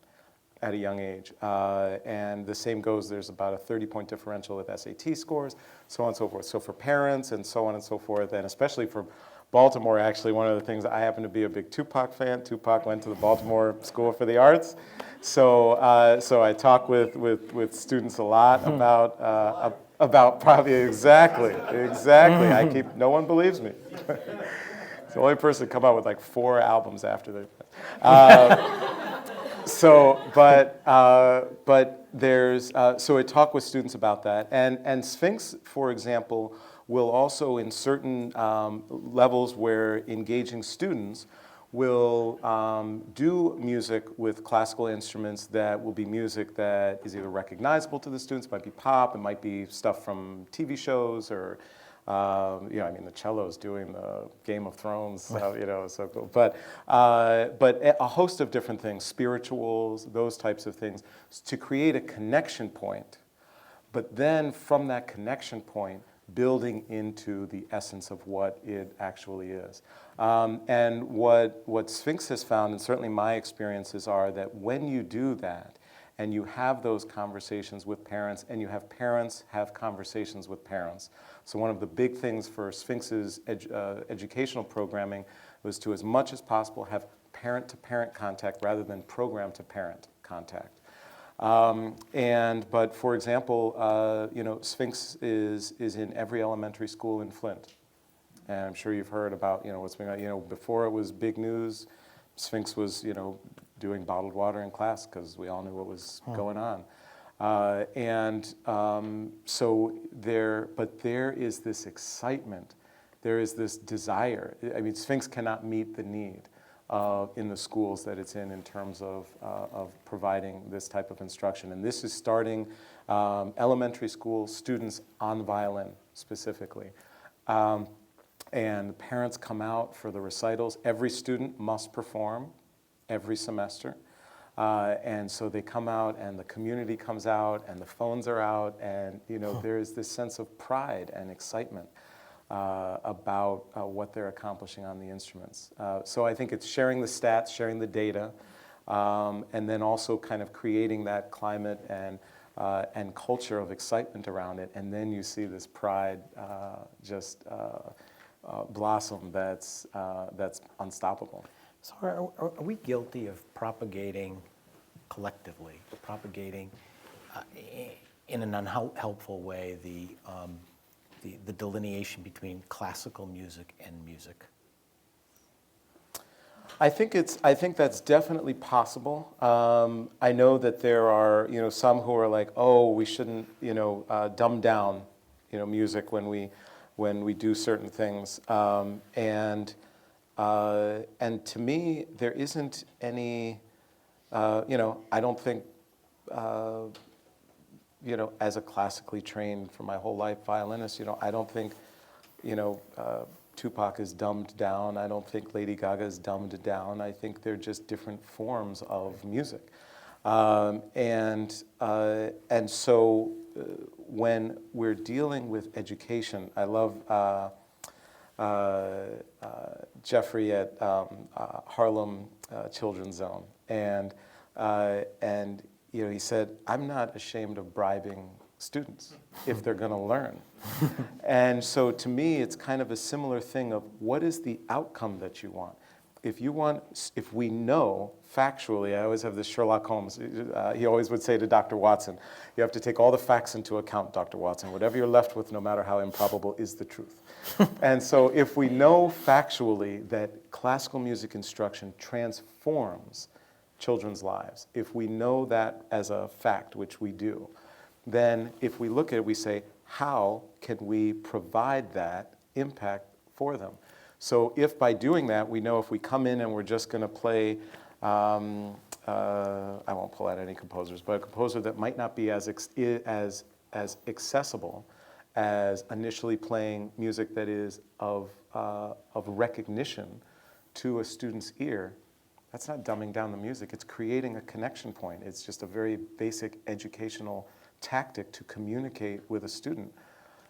at a young age. And the same goes, there's about a 30-point differential with SAT scores, so on and so forth. So for parents and so on and so forth, and especially for Baltimore, actually, one of the things, I happen to be a big Tupac fan. Tupac went to the Baltimore School for the Arts. So I talk with students a lot about probably exactly. No one believes me. It's the only person to come out with like 4 albums after they. But there's, so I talk with students about that. And Sphinx, for example, will also in certain levels where engaging students will do music with classical instruments that will be music that is either recognizable to the students, it might be pop, it might be stuff from TV shows or the cello's doing the Game of Thrones, so cool. But a host of different things, spirituals, those types of things, to create a connection point. But then from that connection point, building into the essence of what it actually is. And what Sphinx has found, and certainly my experiences are that when you do that, and you have those conversations with parents, and you have parents have conversations with parents. So one of the big things for Sphinx's educational programming was to, as much as possible, have parent-to-parent contact rather than program-to-parent contact. But for example, Sphinx is in every elementary school in Flint. And I'm sure you've heard about, what's going on. Before it was big news, Sphinx was, doing bottled water in class because we all knew what was going on. But there is this excitement, there is this desire. I mean, Sphinx cannot meet the need in the schools that it's in terms of providing this type of instruction. And this is starting elementary school students on violin specifically. and parents come out for the recitals. Every student must perform every semester. And so they come out and the community comes out and the phones are out, and there is this sense of pride and excitement about what they're accomplishing on the instruments. So I think it's sharing the stats, sharing the data, and then also kind of creating that climate and culture of excitement around it. And then you see this pride just blossom that's unstoppable. So are we guilty of propagating collectively, in an unhelpful way the delineation between classical music and music? I think that's definitely possible. I know that there are some who are like, oh, we shouldn't dumb down music when we do certain things, and to me there isn't any I don't think as a classically trained for my whole life violinist, I don't think Tupac is dumbed down. I don't think Lady Gaga is dumbed down. I think they're just different forms of music. And so when we're dealing with education, I love Jeffrey at Harlem Children's Zone. And he said, I'm not ashamed of bribing students if they're going to learn. And so to me, it's kind of a similar thing of what is the outcome that you want? If we know factually, I always have this Sherlock Holmes, he always would say to Dr. Watson, you have to take all the facts into account, Dr. Watson. Whatever you're left with, no matter how improbable, is the truth. And so if we know factually that classical music instruction transforms children's lives, if we know that as a fact, which we do, then if we look at it, we say, how can we provide that impact for them? So if by doing that, we know if we come in and we're just going to play, I won't pull out any composers, but a composer that might not be as accessible as initially playing music that is of recognition to a student's ear, that's not dumbing down the music. It's creating a connection point. It's just a very basic educational tactic to communicate with a student.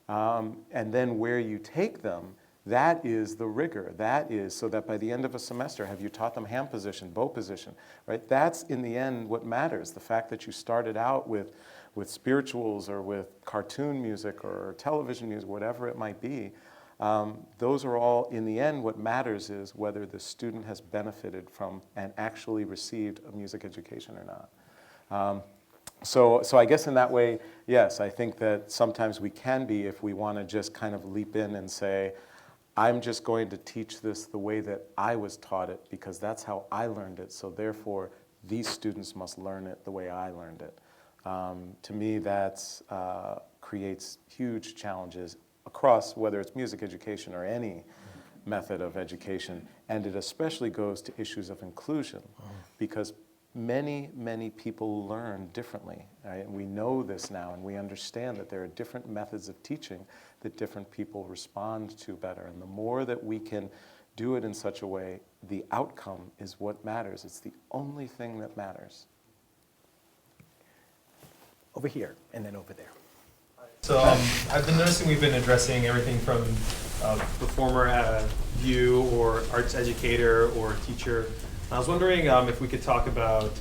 And then where you take them, that is the rigor. That is so that by the end of a semester, have you taught them hand position, bow position, right? That's in the end what matters. The fact that you started out with spirituals or with cartoon music or television music, whatever it might be, those are all, in the end, what matters is whether the student has benefited from and actually received a music education or not. So I guess in that way, yes, I think that sometimes we can be, if we want to just kind of leap in and say, I'm just going to teach this the way that I was taught it because that's how I learned it, so therefore these students must learn it the way I learned it. To me, that creates huge challenges across whether it's music education or any method of education, and it especially goes to issues of inclusion because many people learn differently. Right? We know this now, and we understand that there are different methods of teaching that different people respond to better. And the more that we can do it in such a way, the outcome is what matters. It's the only thing that matters. Over here, and then over there. So I've been noticing we've been addressing everything from performer view or arts educator or teacher. I was wondering if we could talk about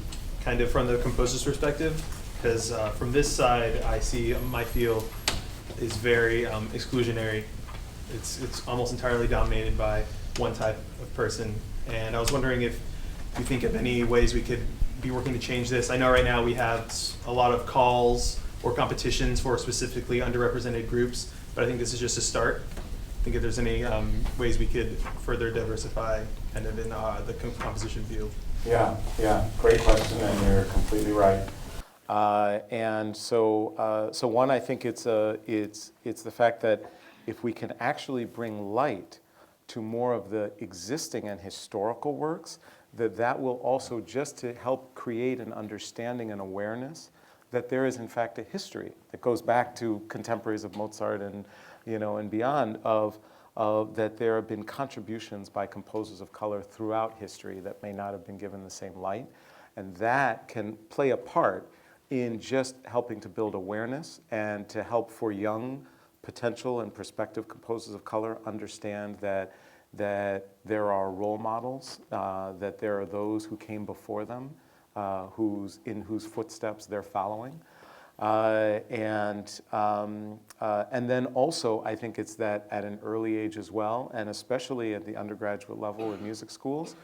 kind of from the composer's perspective, because from this side I see my field is very exclusionary. It's almost entirely dominated by one type of person, and I was wondering if you think of any ways we could be working to change this. I know right now we have a lot of calls or competitions for specifically underrepresented groups, but I think this is just a start. I think if there's any ways we could further diversify kind of in the composition field. Yeah, great question, and you're completely right. And so one, I think it's the fact that if we can actually bring light to more of the existing and historical works, that will also just to help create an understanding and awareness that there is in fact a history that goes back to contemporaries of Mozart and and beyond of that there have been contributions by composers of color throughout history that may not have been given the same light. And that can play a part in just helping to build awareness and to help for young potential and prospective composers of color understand that there are role models, that there are those who came before them, in whose footsteps they're following. And then also, I think it's that at an early age as well, and especially at the undergraduate level in music schools,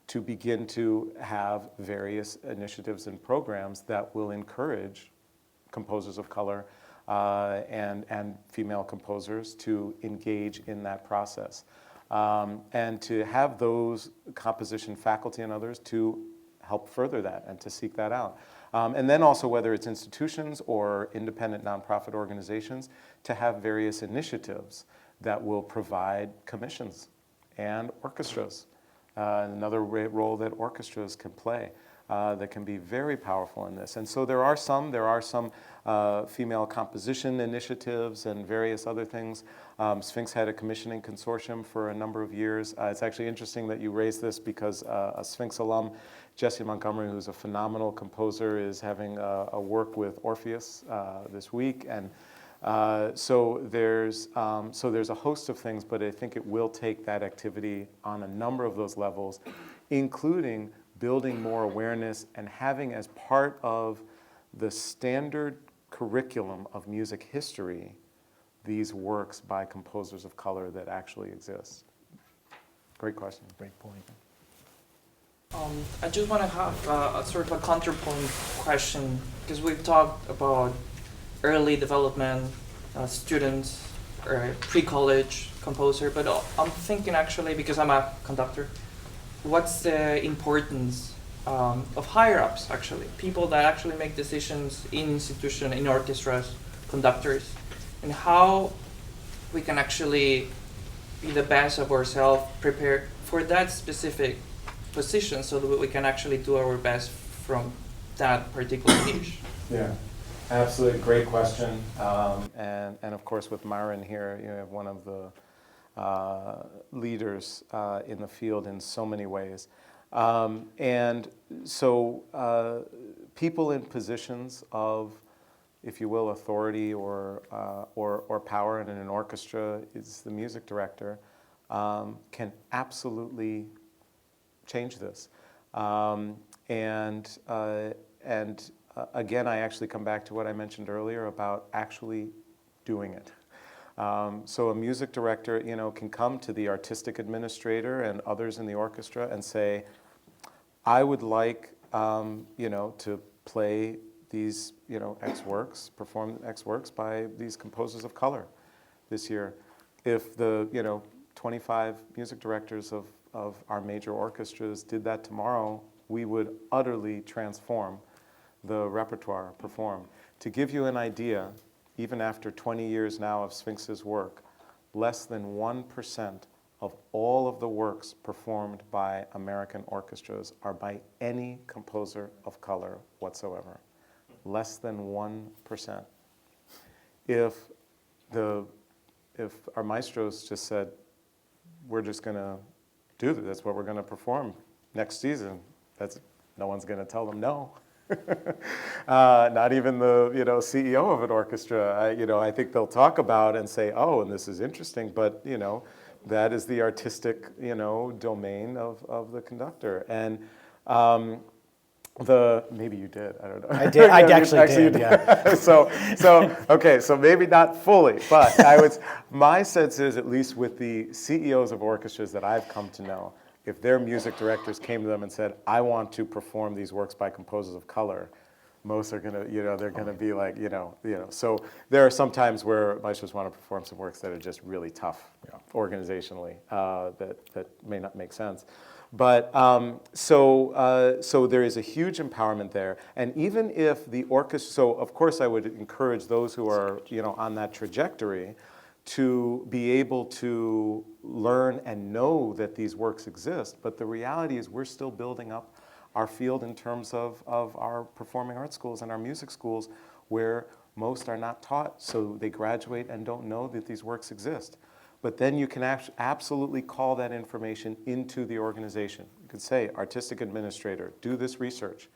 to begin to have various initiatives and programs that will encourage composers of color and female composers to engage in that process. And to have those composition faculty and others to help further that and to seek that out. And then also, whether it's institutions or independent nonprofit organizations, to have various initiatives that will provide commissions and orchestras. Another role that orchestras can play that can be very powerful in this. And so there are some female composition initiatives and various other things. Sphinx had a commissioning consortium for a number of years. It's actually interesting that you raised this because a Sphinx alum, Jesse Montgomery, who's a phenomenal composer, is having a work with Orpheus this week. And so there's a host of things, but I think it will take that activity on a number of those levels, including building more awareness and having as part of the standard curriculum of music history these works by composers of color that actually exist. Great question. Great point. I just want to have a sort of a counterpoint question, because we've talked about early development, students, or pre-college composer, but I'm thinking actually, because I'm a conductor, what's the importance of higher-ups, actually, people that actually make decisions in institutions, in orchestras, conductors, and how we can actually be the best of ourselves, prepare for that specific position so that we can actually do our best from that particular niche. Yeah, absolutely, great question. And of course, with Myron here, you have one of the leaders in the field in so many ways. And so people in positions of, if you will, authority or power in an orchestra, is the music director, can absolutely change this. And again, I actually come back to what I mentioned earlier about actually doing it. So a music director, can come to the artistic administrator and others in the orchestra and say, I would like, to play these, X works, perform X works by these composers of color this year. If the, 25 music directors of our major orchestras did that tomorrow, we would utterly transform the repertoire performed. To give you an idea, even after 20 years now of Sphinx's work, less than 1% of all of the works performed by American orchestras are by any composer of color whatsoever. Less than 1%. If our maestros just said, we're just going to do this, that's what we're going to perform next season, no one's going to tell them no. Not even the CEO of an orchestra. I think they'll talk about and say, oh, and this is interesting, but that is the artistic domain of the conductor. And maybe you did, I don't know. I did. I actually did. Yeah. So maybe not fully, but my sense is, at least with the CEOs of orchestras that I've come to know, if their music directors came to them and said, I want to perform these works by composers of color, most are gonna, they're gonna be like, So there are some times where maestros want to perform some works that are just really tough organizationally, that may not make sense. But so there is a huge empowerment there, and even if the orchestra, so of course I would encourage those who are on that trajectory to be able to learn and know that these works exist. But the reality is we're still building up our field in terms of our performing arts schools and our music schools, where most are not taught, so they graduate and don't know that these works exist. But then you can absolutely call that information into the organization. You could say, artistic administrator, do this research.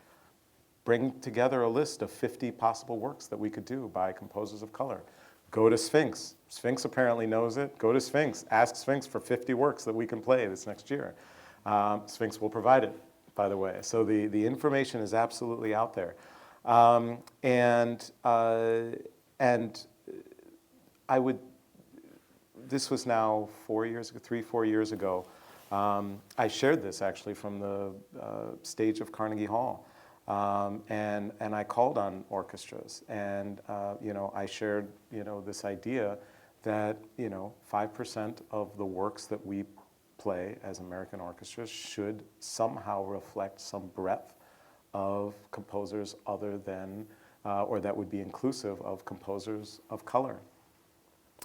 Bring together a list of 50 possible works that we could do by composers of color. Go to Sphinx. Sphinx apparently knows it. Go to Sphinx. Ask Sphinx for 50 works that we can play this next year. Sphinx will provide it, by the way. So the information is absolutely out there. And I would, this was now 4 years ago, 3-4 years ago. I shared this actually from the stage of Carnegie Hall. And I called on orchestras, and I shared this idea that 5% of the works that we play as American orchestras should somehow reflect some breadth of composers other than, or that would be inclusive of composers of color.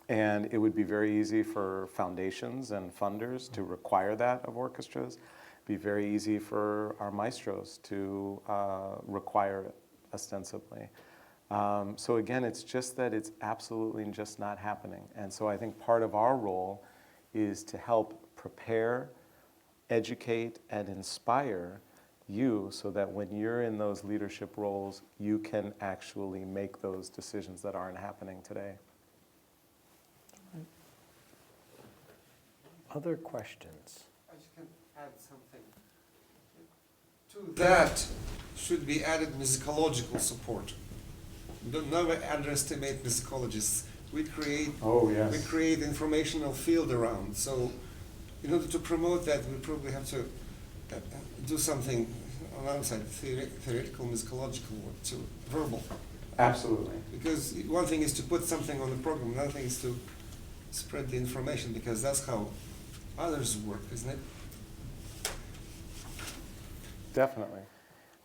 And it would be very easy for foundations and funders to require that of orchestras. Be very easy for our maestros to require it ostensibly. So again, it's just that it's absolutely just not happening. And so I think part of our role is to help prepare, educate, and inspire you so that when you're in those leadership roles, you can actually make those decisions that aren't happening today. Other questions? I just can add something. To that should be added musicological support. Don't never underestimate musicologists. We create informational field around. So in order to promote that, we probably have to do something on the outside, theoretical musicological work too, verbal. Absolutely. Because one thing is to put something on the program, another thing is to spread the information, because that's how others work, isn't it? Definitely.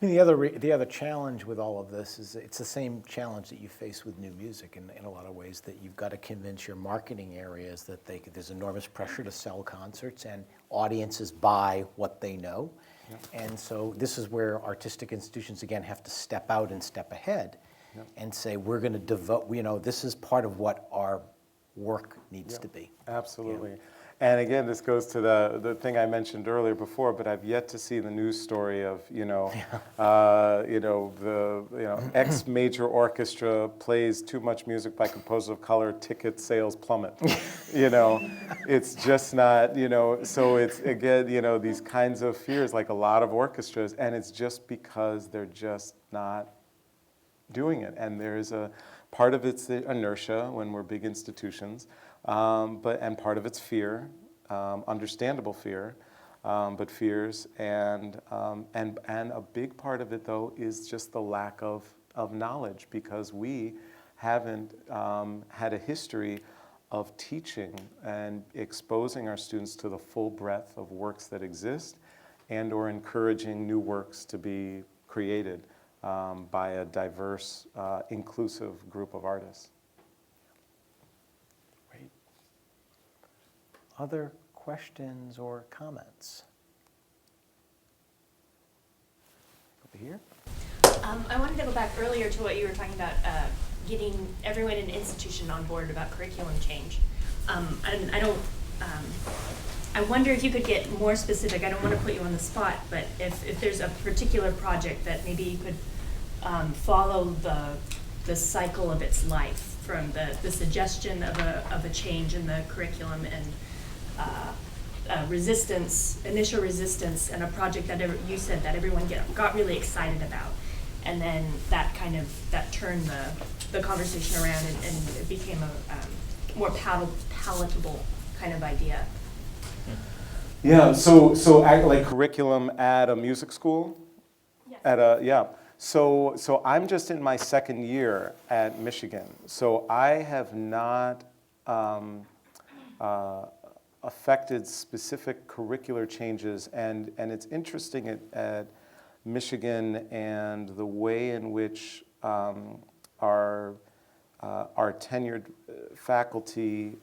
I mean, the other challenge with all of this is it's the same challenge that you face with new music in a lot of ways, that you've got to convince your marketing areas that there's enormous pressure to sell concerts, and audiences buy what they know. Yeah. And so this is where artistic institutions, again, have to step out and step ahead. Yeah. And say, we're going to devote, this is part of what our work needs to be. Absolutely. Yeah. And again, this goes to the thing I mentioned earlier before, but I've yet to see the news story of, X major orchestra plays too much music by composers of color, ticket sales plummet. It's just not, so it's, again, these kinds of fears, like a lot of orchestras, and it's just because they're just not doing it. And there's a part of it's the inertia when we're big institutions, and part of it's fear, understandable fear, but fears, and a big part of it though is just the lack of knowledge, because we haven't had a history of teaching and exposing our students to the full breadth of works that exist, and or encouraging new works to be created by a diverse, inclusive group of artists. Great. Other questions or comments? Over here. I wanted to go back earlier to what you were talking about, getting everyone in an institution on board about curriculum change. And I wonder if you could get more specific. I don't want to put you on the spot, but if there's a particular project that maybe you could follow the cycle of its life, from the suggestion of a change in the curriculum and initial resistance, and a project that you said that everyone got really excited about, and then that turned the conversation around and it became a more palatable kind of idea. Yeah, so act like curriculum at a music school? Yes. So I'm just in my second year at Michigan. So I have not affected specific curricular changes, and it's interesting at Michigan and the way in which our tenured faculty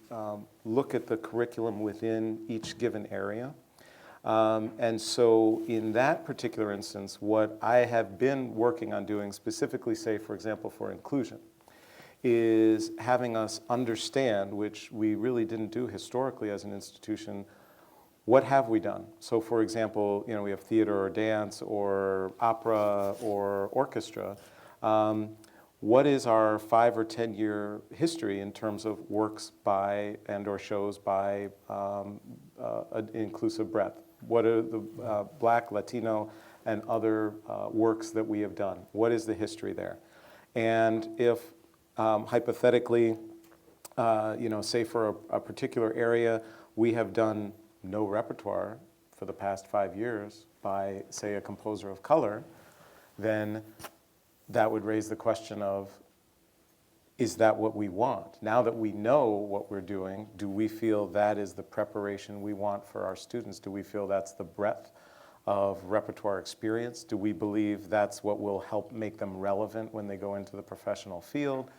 look at the curriculum within each given area. And so in that particular instance, what I have been working on doing, specifically, say, for example, for inclusion, is having us understand, which we really didn't do historically as an institution, what have we done? So for example, we have theater or dance or opera or orchestra. What is our 5 or 10 year history in terms of works by and or shows by inclusive breadth? What are the Black, Latino, and other works that we have done? What is the history there? And if hypothetically, say for a particular area, we have done no repertoire for the past 5 years by, say, a composer of color, then that would raise the question of, is that what we want? Now that we know what we're doing, do we feel that is the preparation we want for our students? Do we feel that's the breadth of repertoire experience? Do we believe that's what will help make them relevant when they go into the professional field,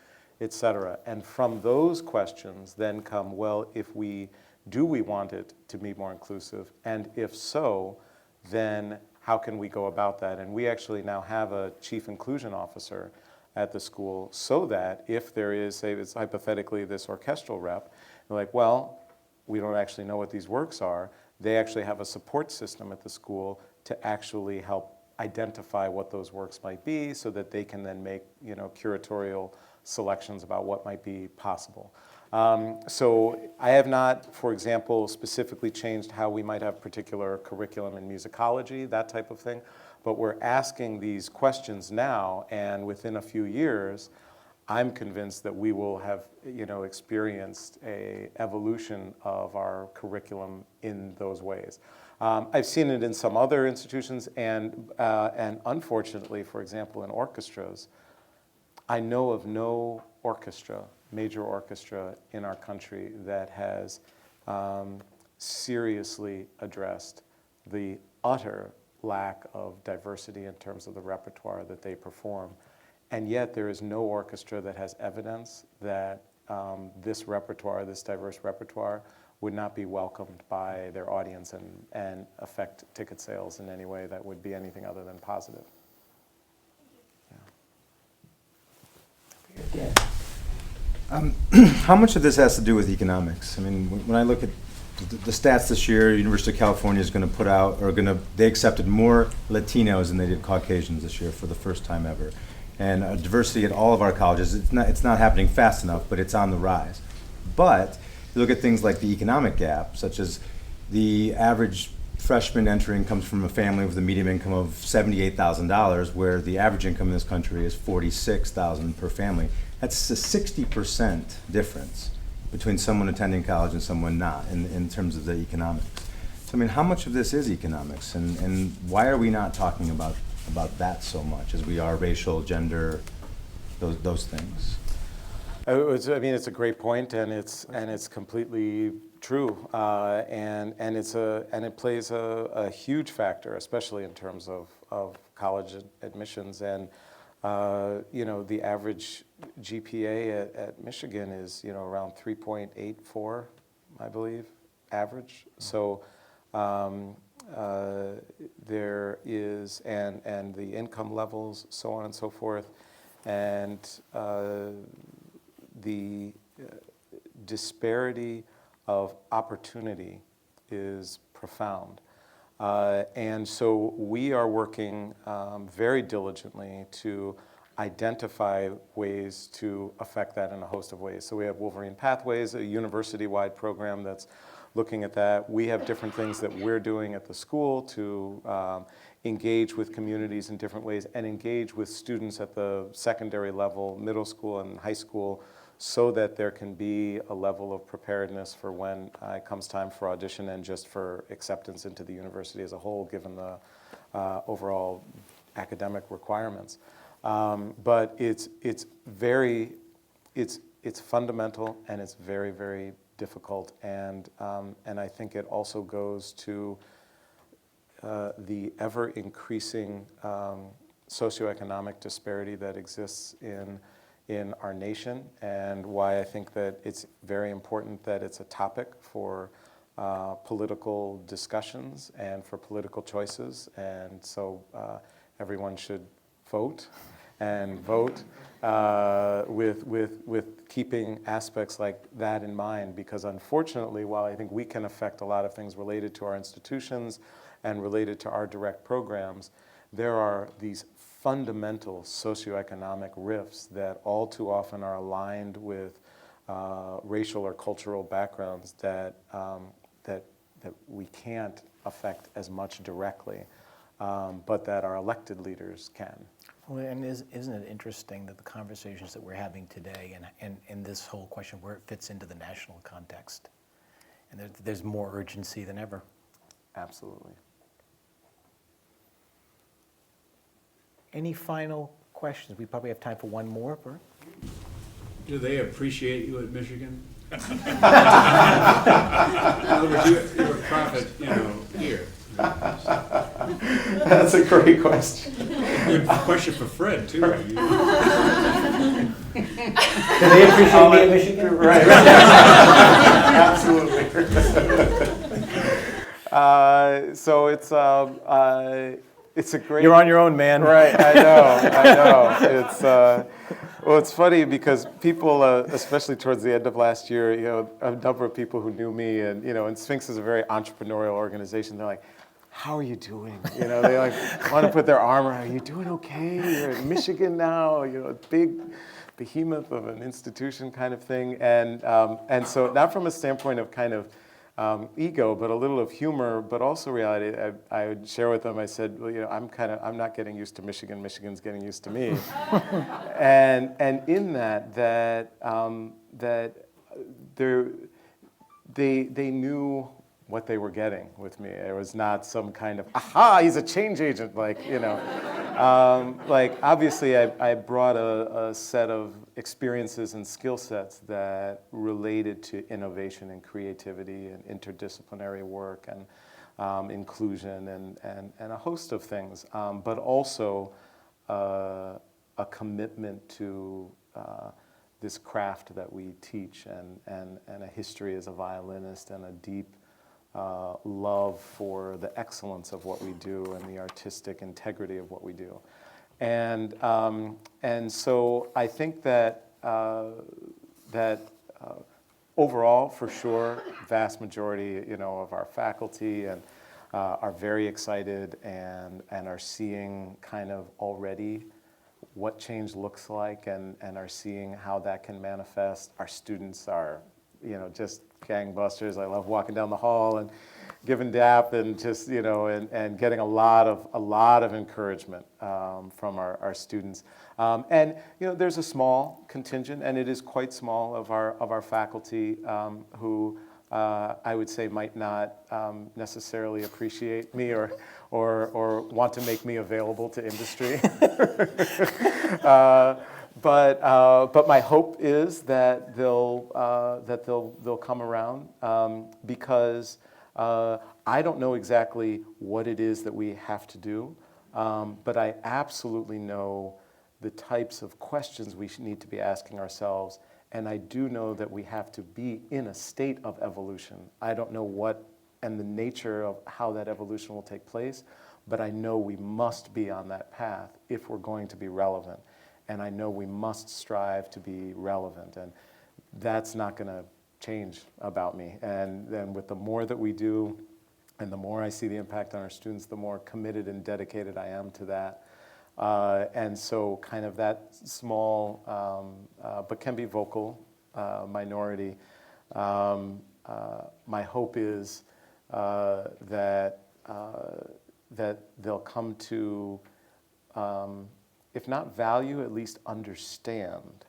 et cetera? And from those questions then come, well, do we want it to be more inclusive? And if so, then how can we go about that? And we actually now have a chief inclusion officer at the school, so that if there is, say it's hypothetically this orchestral rep, they're like, well, we don't actually know what these works are. They actually have a support system at the school to actually help identify what those works might be, so that they can then make curatorial selections about what might be possible. So I have not, for example, specifically changed how we might have particular curriculum in musicology, that type of thing, but we're asking these questions now, and within a few years, I'm convinced that we will have experienced a evolution of our curriculum in those ways. I've seen it in some other institutions, and unfortunately, for example, in orchestras, I know of no orchestra, major orchestra in our country that has seriously addressed the utter lack of diversity in terms of the repertoire that they perform. And yet there is no orchestra that has evidence that this repertoire, this diverse repertoire, would not be welcomed by their audience and affect ticket sales in any way that would be anything other than positive. Yeah. How much of this has to do with economics? I mean, when I look at the stats this year, University of California is going to put out, they accepted more Latinos than they did Caucasians this year for the first time ever. And diversity at all of our colleges, it's not happening fast enough, but it's on the rise. But you look at things like the economic gap, such as the average freshman entering comes from a family with a median income of $78,000, where the average income in this country is $46,000 per family. That's a 60% difference between someone attending college and someone not in terms of the economics. So I mean, how much of this is economics, and why are we not talking about that so much as we are racial, gender, those things? I mean, it's a great point, and it's completely true, and it plays a huge factor, especially in terms of college admissions. And the average GPA at Michigan is around 3.84, I believe, average. So there is, and the income levels, so on and so forth, and the disparity of opportunity is profound. And so we are working very diligently to identify ways to affect that in a host of ways. So we have Wolverine Pathways, a university-wide program that's looking at that. We have different things that we're doing at the school to engage with communities in different ways and engage with students at the secondary level, middle school and high school, so that there can be a level of preparedness for when it comes time for audition and just for acceptance into the university as a whole, given the overall academic requirements. But it's fundamental, and it's very, very difficult, and I think it also goes to the ever-increasing socioeconomic disparity that exists in our nation, and why I think that it's very important that it's a topic for political discussions and for political choices. And so everyone should vote and vote with keeping aspects like that in mind, because unfortunately, while I think we can affect a lot of things related to our institutions and related to our direct programs, there are these fundamental socioeconomic rifts that all too often are aligned with racial or cultural backgrounds that we can't affect as much directly, but that our elected leaders can. Well, and isn't it interesting that the conversations that we're having today and this whole question where it fits into the national context, and there's more urgency than ever. Absolutely. Any final questions? We probably have time for one more. Bert? Do they appreciate you at Michigan? In other words, you're a prophet, here. That's a great question. Good question for Fred, too. Do they appreciate me in Michigan? Right. Absolutely. So it's a great. You're on your own, man. Right. I know. It's well, it's funny because people, especially towards the end of last year, a number of people who knew me, and Sphinx is a very entrepreneurial organization. They're like, "How are you doing?" They want to put their arm around. Are you doing okay? You're in Michigan now. A big behemoth of an institution kind of thing, and so not from a standpoint of kind of ego, but a little of humor, but also reality. I would share with them. I said, well, I'm not getting used to Michigan. Michigan's getting used to me, and in that they knew what they were getting with me. It was not some kind of, aha, he's a change agent, obviously I brought a set of experiences and skill sets that related to innovation and creativity and interdisciplinary work and inclusion and a host of things, but also a commitment to this craft that we teach and a history as a violinist and a deep love for the excellence of what we do and the artistic integrity of what we do. And so I think that overall, for sure, vast majority, of our faculty and are very excited and are seeing kind of already what change looks like and are seeing how that can manifest. Our students are, just gangbusters. I love walking down the hall and giving dap and just, and getting a lot of encouragement from our students. And there's a small contingent, and it is quite small, of our faculty who I would say might not necessarily appreciate me or want to make me available to industry. But my hope is that they'll come around because I don't know exactly what it is that we have to do, but I absolutely know the types of questions we need to be asking ourselves, and I do know that we have to be in a state of evolution. I don't know what and the nature of how that evolution will take place, but I know we must be on that path if we're going to be relevant. And I know we must strive to be relevant, and that's not going to change about me. And then with the more that we do, and the more I see the impact on our students, the more committed and dedicated I am to that. And so kind of that small, but can be vocal minority, my hope is that they'll come to, if not value, at least understand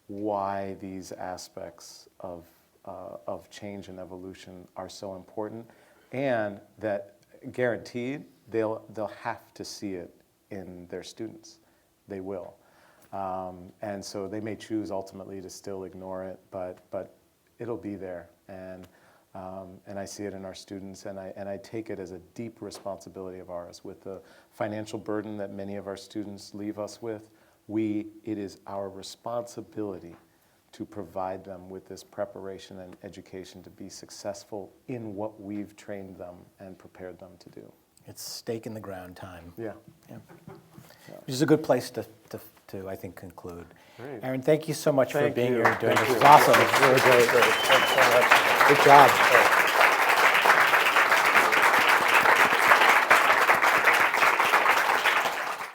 why these aspects of change and evolution are so important, and that guaranteed they'll have to see it in their students. They will. And so they may choose ultimately to still ignore it, but it'll be there. And I see it in our students, and I take it as a deep responsibility of ours. With the financial burden that many of our students leave us with, it is our responsibility to provide them with this preparation and education to be successful in what we've trained them and prepared them to do. It's stake in the ground time. Yeah. Yeah. Which is a good place to I think, conclude. Great. Aaron, thank you so much for Thank being you. here and doing Thank this. you. It's awesome. It's really great. Thanks so much. Good job.